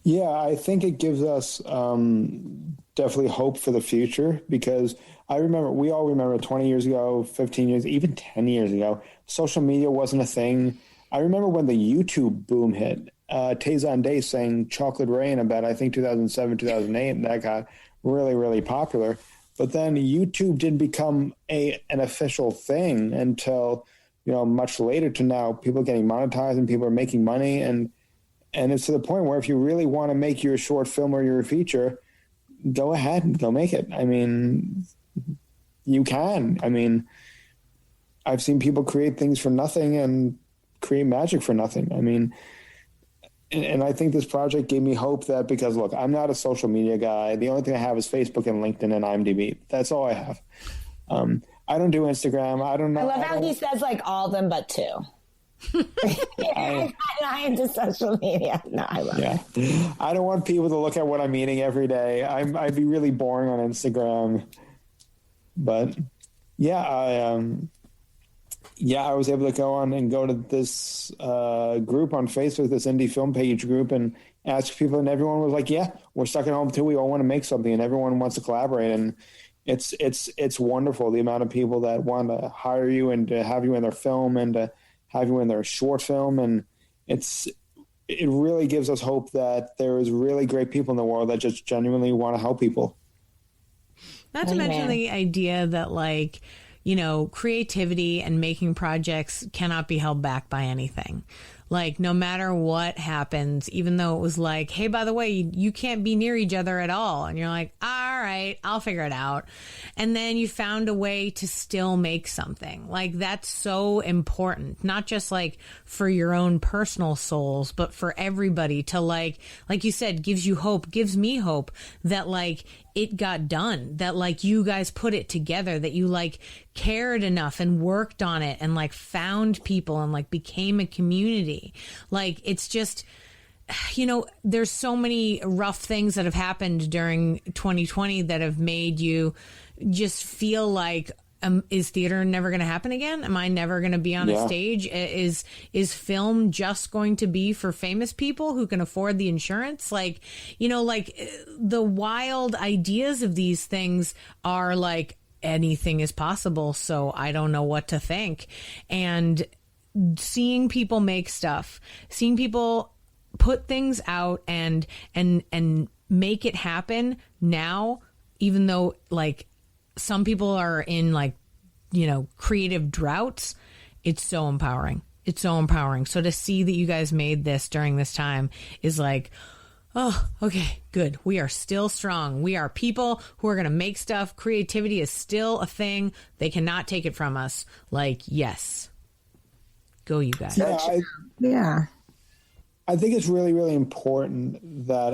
Yeah, I think it gives us definitely hope for the future because we all remember 20 years ago, 15 years, even 10 years ago, social media wasn't a thing. I remember when the YouTube boom hit, Tazon Day sang Chocolate Rain about, I think, 2007, 2008, and that got really, really popular. But then YouTube didn't become an official thing until, much later to now. People are getting monetized and people are making money. And it's to the point where if you really want to make your short film or your feature, go ahead and go make it. I mean, you can. I mean, I've seen people create things for nothing and create magic for nothing. I mean, and I think this project gave me hope that, because look, I'm not a social media guy. The only thing I have is Facebook and LinkedIn and IMDb. That's all I have. I don't do Instagram. I don't know. I love how he says like all of them but two. I'm not into social media. No, I love it. I don't want people to look at what I'm eating every day. I'd be really boring on Instagram. But I was able to go on and go to this group on Facebook, this indie film page group, and ask people, and everyone was like, "Yeah, we're stuck at home too. We all want to make something," and everyone wants to collaborate. And it's wonderful, the amount of people that want to hire you and to have you in their film and to have you in their short film. And it really gives us hope that there is really great people in the world that just genuinely want to help people. Not to mention the idea that, like, creativity and making projects cannot be held back by anything. Like, no matter what happens, even though it was like, hey, by the way, you can't be near each other at all. And you're like, all right, I'll figure it out. And then you found a way to still make something. Like, that's so important, not just like for your own personal souls, but for everybody to like you said, gives you hope, gives me hope that like it got done, that like you guys put it together, that you like cared enough and worked on it and like found people and like became a community. Like, it's just, there's so many rough things that have happened during 2020 that have made you just feel like, is theater never going to happen again? Am I never going to be on a stage? Is film just going to be for famous people who can afford the insurance? Like, the wild ideas of these things are like, anything is possible. So I don't know what to think. And seeing people make stuff, seeing people put things out and make it happen now, even though like some people are in like, creative droughts, it's so empowering. It's so empowering. So to see that you guys made this during this time is like, oh, okay, good. We are still strong. We are people who are going to make stuff. Creativity is still a thing. They cannot take it from us. Like, yes. Go, you guys. Yeah. I think it's really, really important that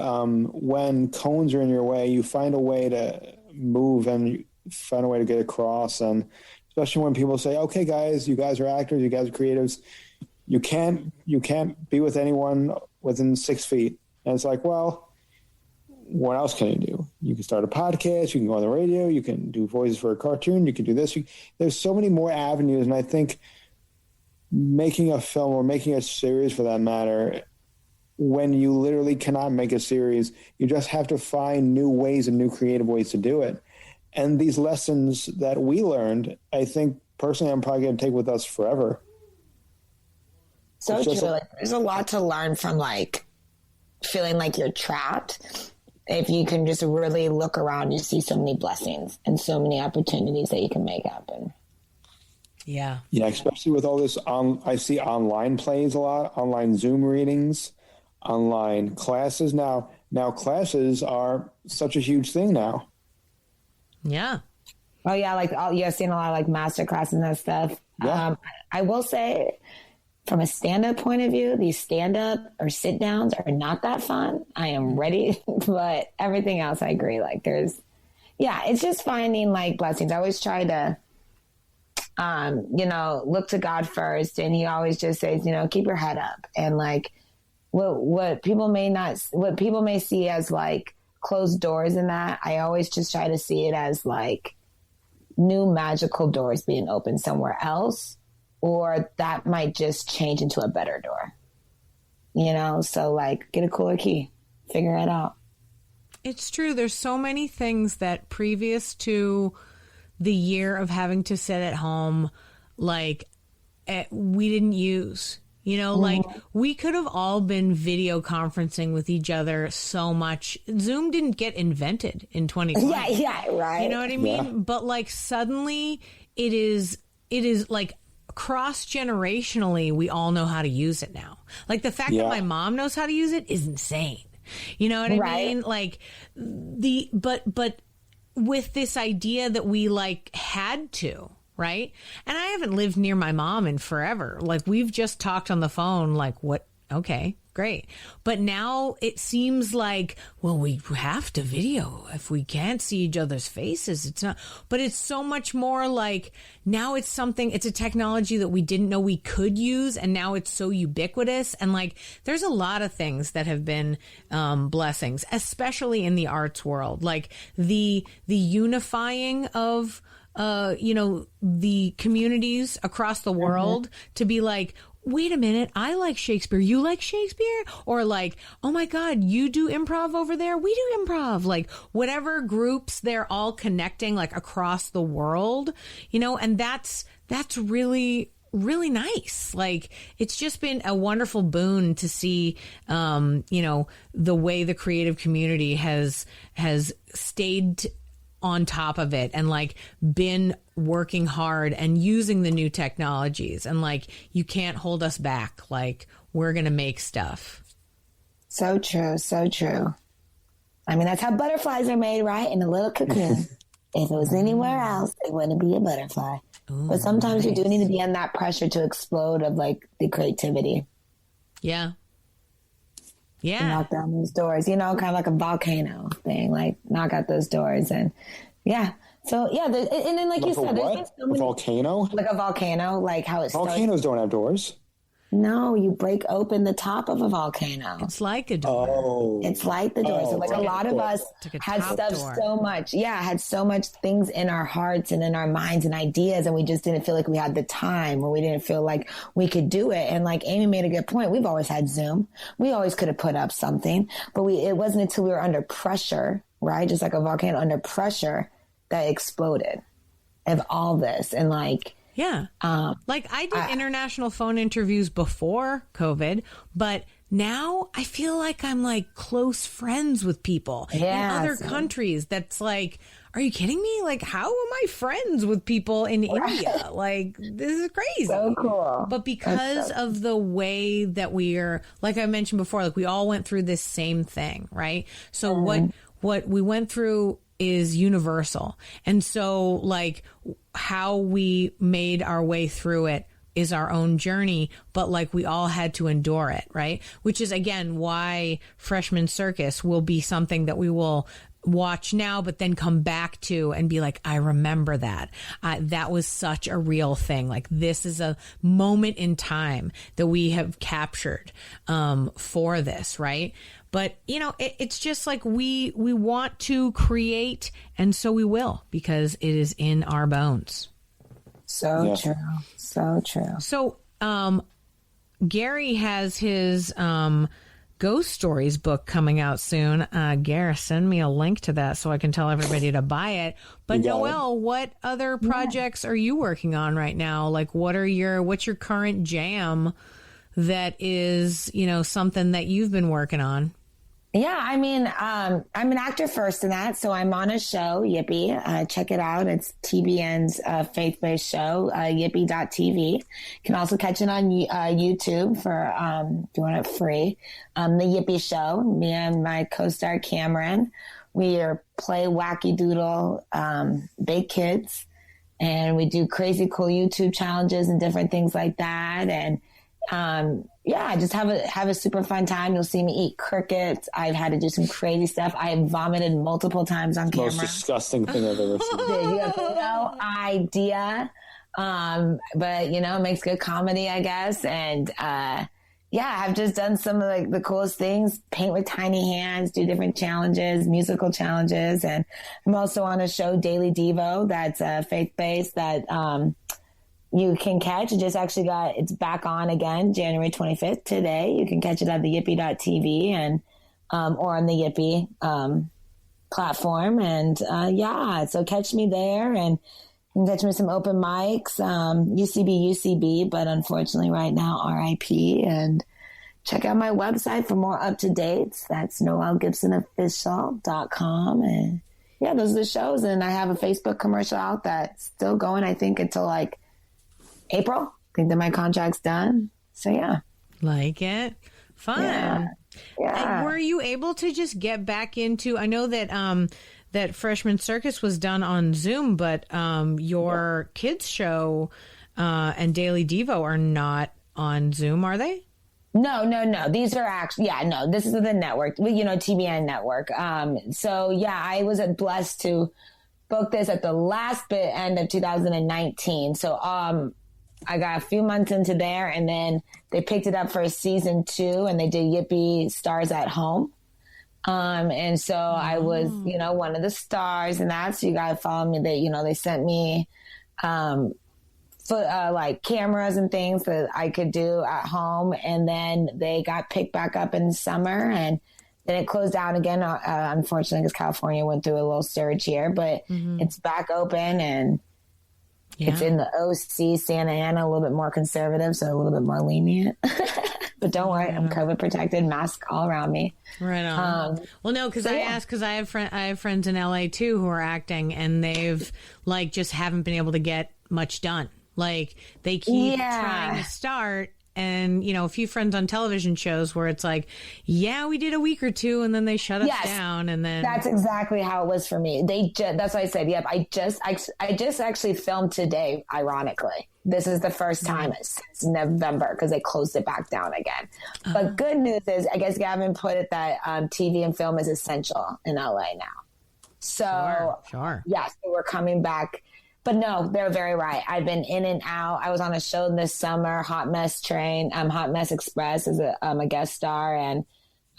when cones are in your way, you find a way to move and you find a way to get across. And especially when people say, okay, guys, you guys are actors, you guys are creatives. You can't be with anyone within 6 feet. And it's like, well, what else can you do? You can start a podcast. You can go on the radio. You can do voices for a cartoon. You can do this. There's so many more avenues. And I think making a film or making a series for that matter, when you literally cannot make a series, you just have to find new ways and new creative ways to do it. And these lessons that we learned, I think personally, I'm probably going to take with us forever. So true. There's a lot to learn from like feeling like you're trapped. If you can just really look around, you see so many blessings and so many opportunities that you can make happen. Yeah. Yeah, especially with all this, I see online plays a lot, online Zoom readings, online classes. Now classes are such a huge thing now. Yeah. Oh, yeah, like I've seen a lot of like master classes and that stuff. Yeah. I will say, from a stand-up point of view, these stand-up or sit-downs are not that fun. I am ready, but everything else, I agree. Like it's just finding like blessings. I always try to, look to God first. And he always just says, keep your head up. And like what people may see as like closed doors in that, I always just try to see it as like new magical doors being opened somewhere else. Or that might just change into a better door, So like, get a cooler key, figure it out. It's true. There's so many things that previous to the year of having to sit at home, like we didn't use. You know, like we could have all been video conferencing with each other so much. Zoom didn't get invented in 2020. Yeah, right. You know what I mean? Yeah. But like suddenly it is like cross-generationally, we all know how to use it now. Like the fact that my mom knows how to use it is insane. You know what I mean? Like but with this idea that we like had to, right? And I haven't lived near my mom in forever. Like we've just talked on the phone, like what? Okay, great. But now it seems like, well, we have to video if we can't see each other's faces. It's not, but it's so much more like now it's a technology that we didn't know we could use. And now it's so ubiquitous. And like, there's a lot of things that have been blessings, especially in the arts world, like the unifying of, the communities across the world to be like, wait a minute, I like Shakespeare. You like Shakespeare? Or like, oh my God, you do improv over there? We do improv. Like whatever groups, they're all connecting like across the world, and that's really, really nice. Like it's just been a wonderful boon to see, the way the creative community has stayed on top of it and like been working hard and using the new technologies, and like you can't hold us back. Like we're gonna make stuff. So true. I mean, that's how butterflies are made, right? In a little cocoon. If it was anywhere else, it wouldn't be a butterfly. Ooh, but sometimes you do need to be under that pressure to explode of like the creativity. Yeah. Knock down those doors, kind of like a volcano thing, like knock out those doors. And so and then like you said, there's so many, a volcano, like a volcano, like how it's volcanoes don't have doors. No, you break open the top of a volcano. It's like a door. Oh. It's like the door. So like a lot of us had had so much things in our hearts and in our minds and ideas, and we just didn't feel like we had the time, or we didn't feel like we could do it. And like Amy made a good point, we've always had Zoom. We always could have put up something, but it wasn't until we were under pressure, right? Just like a volcano under pressure that exploded of all this. And like, yeah. Like I did international phone interviews before COVID, but now I feel like I'm like close friends with people in other countries. That's like, are you kidding me? Like, how am I friends with people in India? Like, this is crazy. So cool. But because of the way that we're, like I mentioned before, like we all went through this same thing, right? So what we went through is universal. And so like how we made our way through it is our own journey, but like we all had to endure it, right? Which is again why Freshman Circus will be something that we will watch now, but then come back to and be like, I remember that. That was such a real thing. Like this is a moment in time that we have captured for this, right? But, it's just like we want to create, and so we will, because it is in our bones. So true. So true. So Gary has his Ghost Stories book coming out soon. Gary, send me a link to that so I can tell everybody to buy it. But Noel, what other projects are you working on right now? Like what's your current jam that is, something that you've been working on? Yeah, I mean, I'm an actor first in that. So I'm on a show, Yippee. Check it out. It's TBN's faith-based show, yippee.tv. You can also catch it on YouTube for doing it free. The Yippee Show, me and my co-star Cameron. We play wacky doodle big kids, and we do crazy cool YouTube challenges and different things like that. And I just have a super fun time. You'll see me eat crickets. I've had to do some crazy stuff. I have vomited multiple times on camera. Most disgusting thing I've ever seen. You have no idea. But it makes good comedy, I guess. And, I've just done some of like the coolest things, paint with tiny hands, do different challenges, musical challenges. And I'm also on a show, Daily Devo, that's faith-based that, you can catch. It's back on again, January 25th today. You can catch it at the yippee.tv and, or on the Yippee, platform. And, so catch me there. And You can catch me some open mics, UCB, but unfortunately right now, RIP. And check out my website for more up-to-dates. That's noelgibsonofficial.com. And yeah, those are the shows. And I have a Facebook commercial out that's still going, I think, until like April. I think that my contract's done. So yeah. Like it. Fun. Yeah. And were you able to just get back into, I know that that Freshman Circus was done on Zoom, but your kids show and Daily Devo are not on Zoom, are they? No. These are actually, this is the network, TBN network. So yeah, I was blessed to book this at the last end of 2019. So I got a few months into there, and then they picked it up for season 2, and they did Yippee Stars at Home. And so I was, one of the stars, and that's, you got to follow me. They sent me, like cameras and things that I could do at home. And then they got picked back up in the summer, and then it closed down again, unfortunately, because California went through a little surge here, but it's back open, and it's in the OC, Santa Ana, a little bit more conservative, so a little bit more lenient. But don't worry, I'm COVID protected, mask all around me. Right on. Well, no, because I asked because I have friends in LA too who are acting, and they've like just haven't been able to get much done. Like they keep trying to start. And, a few friends on television shows where it's like, yeah, we did a week or two, and then they shut us down. And then that's exactly how it was for me. That's why I said, yep. I just actually filmed today. Ironically, this is the first time since November because they closed it back down again. But good news is, I guess Gavin put it that TV and film is essential in LA now. So sure. Yes, we're coming back. But no, they're very right. I've been in and out. I was on a show this summer, Hot Mess Express as a guest star. And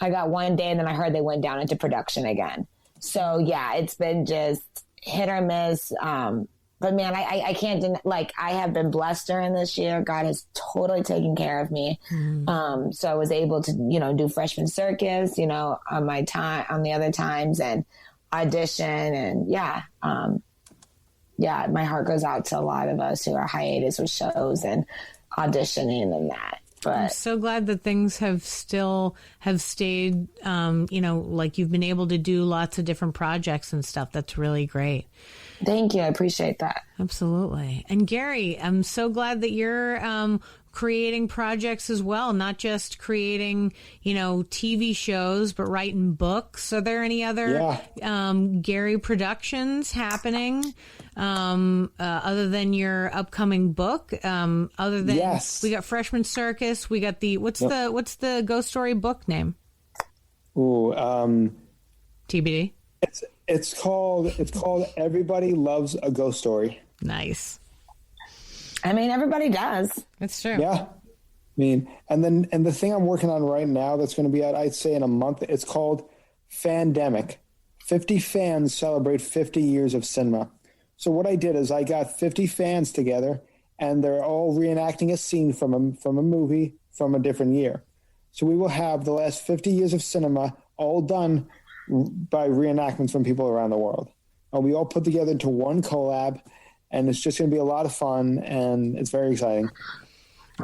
I got one day, and then I heard they went down into production again. So yeah, it's been just hit or miss. But man, I can't I have been blessed during this year. God has totally taken care of me. So I was able to, do Freshman Circus, on my time, on the other times, and audition, and my heart goes out to a lot of us who are hiatus with shows and auditioning and that. But I'm so glad that things have stayed, like you've been able to do lots of different projects and stuff. That's really great. Thank you. I appreciate that. Absolutely. And Gary, I'm so glad that you're creating projects as well, not just creating, TV shows, but writing books. Are there any other Gary productions happening other than your upcoming book? Other than we got Freshman Circus, we got the what's the ghost story book name? Ooh, TBD. It's called Everybody Loves a Ghost Story. Nice. I mean, everybody does. That's true. Yeah. And the thing I'm working on right now that's going to be out, I'd say in a month, it's called Fandemic. 50 fans celebrate 50 years of cinema. So what I did is I got 50 fans together, and they're all reenacting a scene from a movie from a different year. So we will have the last 50 years of cinema all done by reenactments from people around the world. And we all put together into one collab, and it's just going to be a lot of fun, and it's very exciting.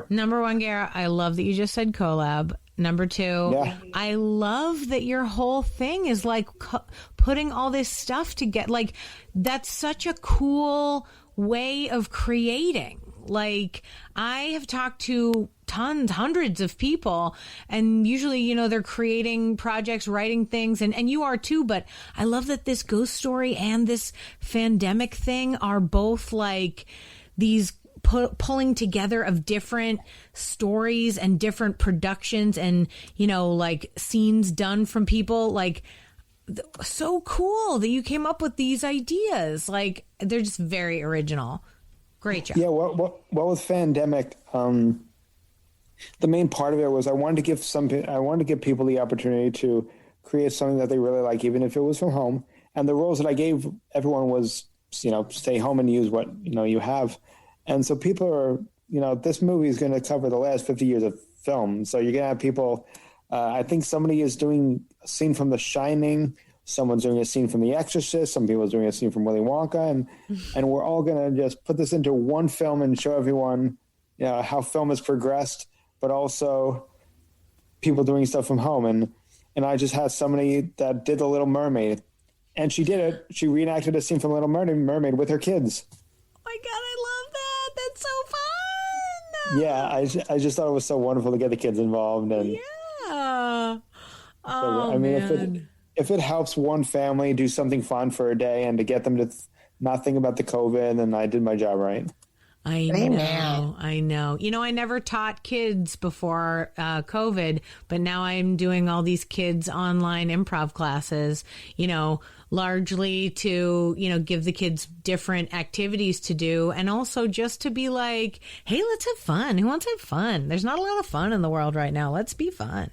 Number one, Gara, I love that you just said collab. Number two, I love that your whole thing is like putting all this stuff together. Like, that's such a cool way of creating. Like, I have talked to hundreds of people, and usually, they're creating projects, writing things, and you are too, but I love that this ghost story and this Fandemic thing are both like these pulling together of different stories and different productions and, like scenes done from people. Like, so cool that you came up with these ideas. Like, they're just very original. Great job. Yeah, well with Fandemic, the main part of it was I wanted to give people the opportunity to create something that they really like, even if it was from home. And the rules that I gave everyone was, stay home and use what, you have. And so people are, this movie is going to cover the last 50 years of film. So you're going to have people, I think somebody is doing a scene from The Shining. someone's doing a scene from The Exorcist, some people are doing a scene from Willy Wonka, and we're all going to just put this into one film and show everyone, you know, how film has progressed, but also people doing stuff from home. And I just had somebody that did The Little Mermaid, and she did it. She reenacted a scene from Little Mermaid with her kids. Oh my God, I love that. That's so fun. Yeah, I just thought it was so wonderful to get the kids involved. And yeah. So, I mean, man. if it helps one family do something fun for a day and to get them to not think about the COVID, then I did my job right. I know. You know, I never taught kids before COVID, but now I'm doing all these kids online improv classes, you know, largely to, you know, give the kids different activities to do, and also just to be like, hey, let's have fun. Who wants to have fun? There's not a lot of fun in the world right now. Let's be fun.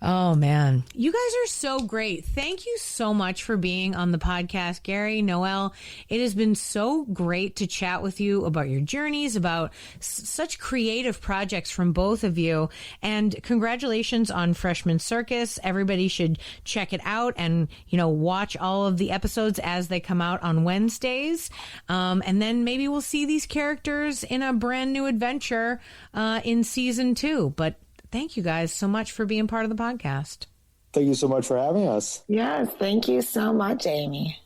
Oh, man. You guys are so great. Thank you so much for being on the podcast, Gary, Noel. It has been so great to chat with you about your journeys, about such creative projects from both of you. And congratulations on Freshman Circus. Everybody should check it out and, you know, watch all of the episodes as they come out on Wednesdays. And then maybe we'll see these characters in a brand new adventure in season 2. But thank you guys so much for being part of the podcast. Thank you so much for having us. Yes, thank you so much, Amy.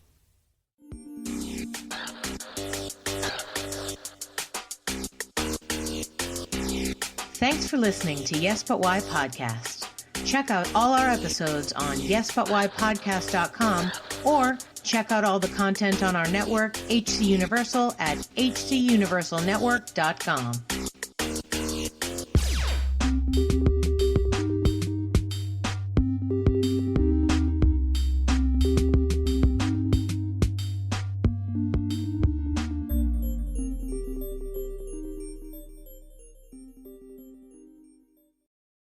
Thanks for listening to Yes But Why Podcast. Check out all our episodes on yesbutwhypodcast.com or check out all the content on our network, HC Universal, at hcuniversalnetwork.com.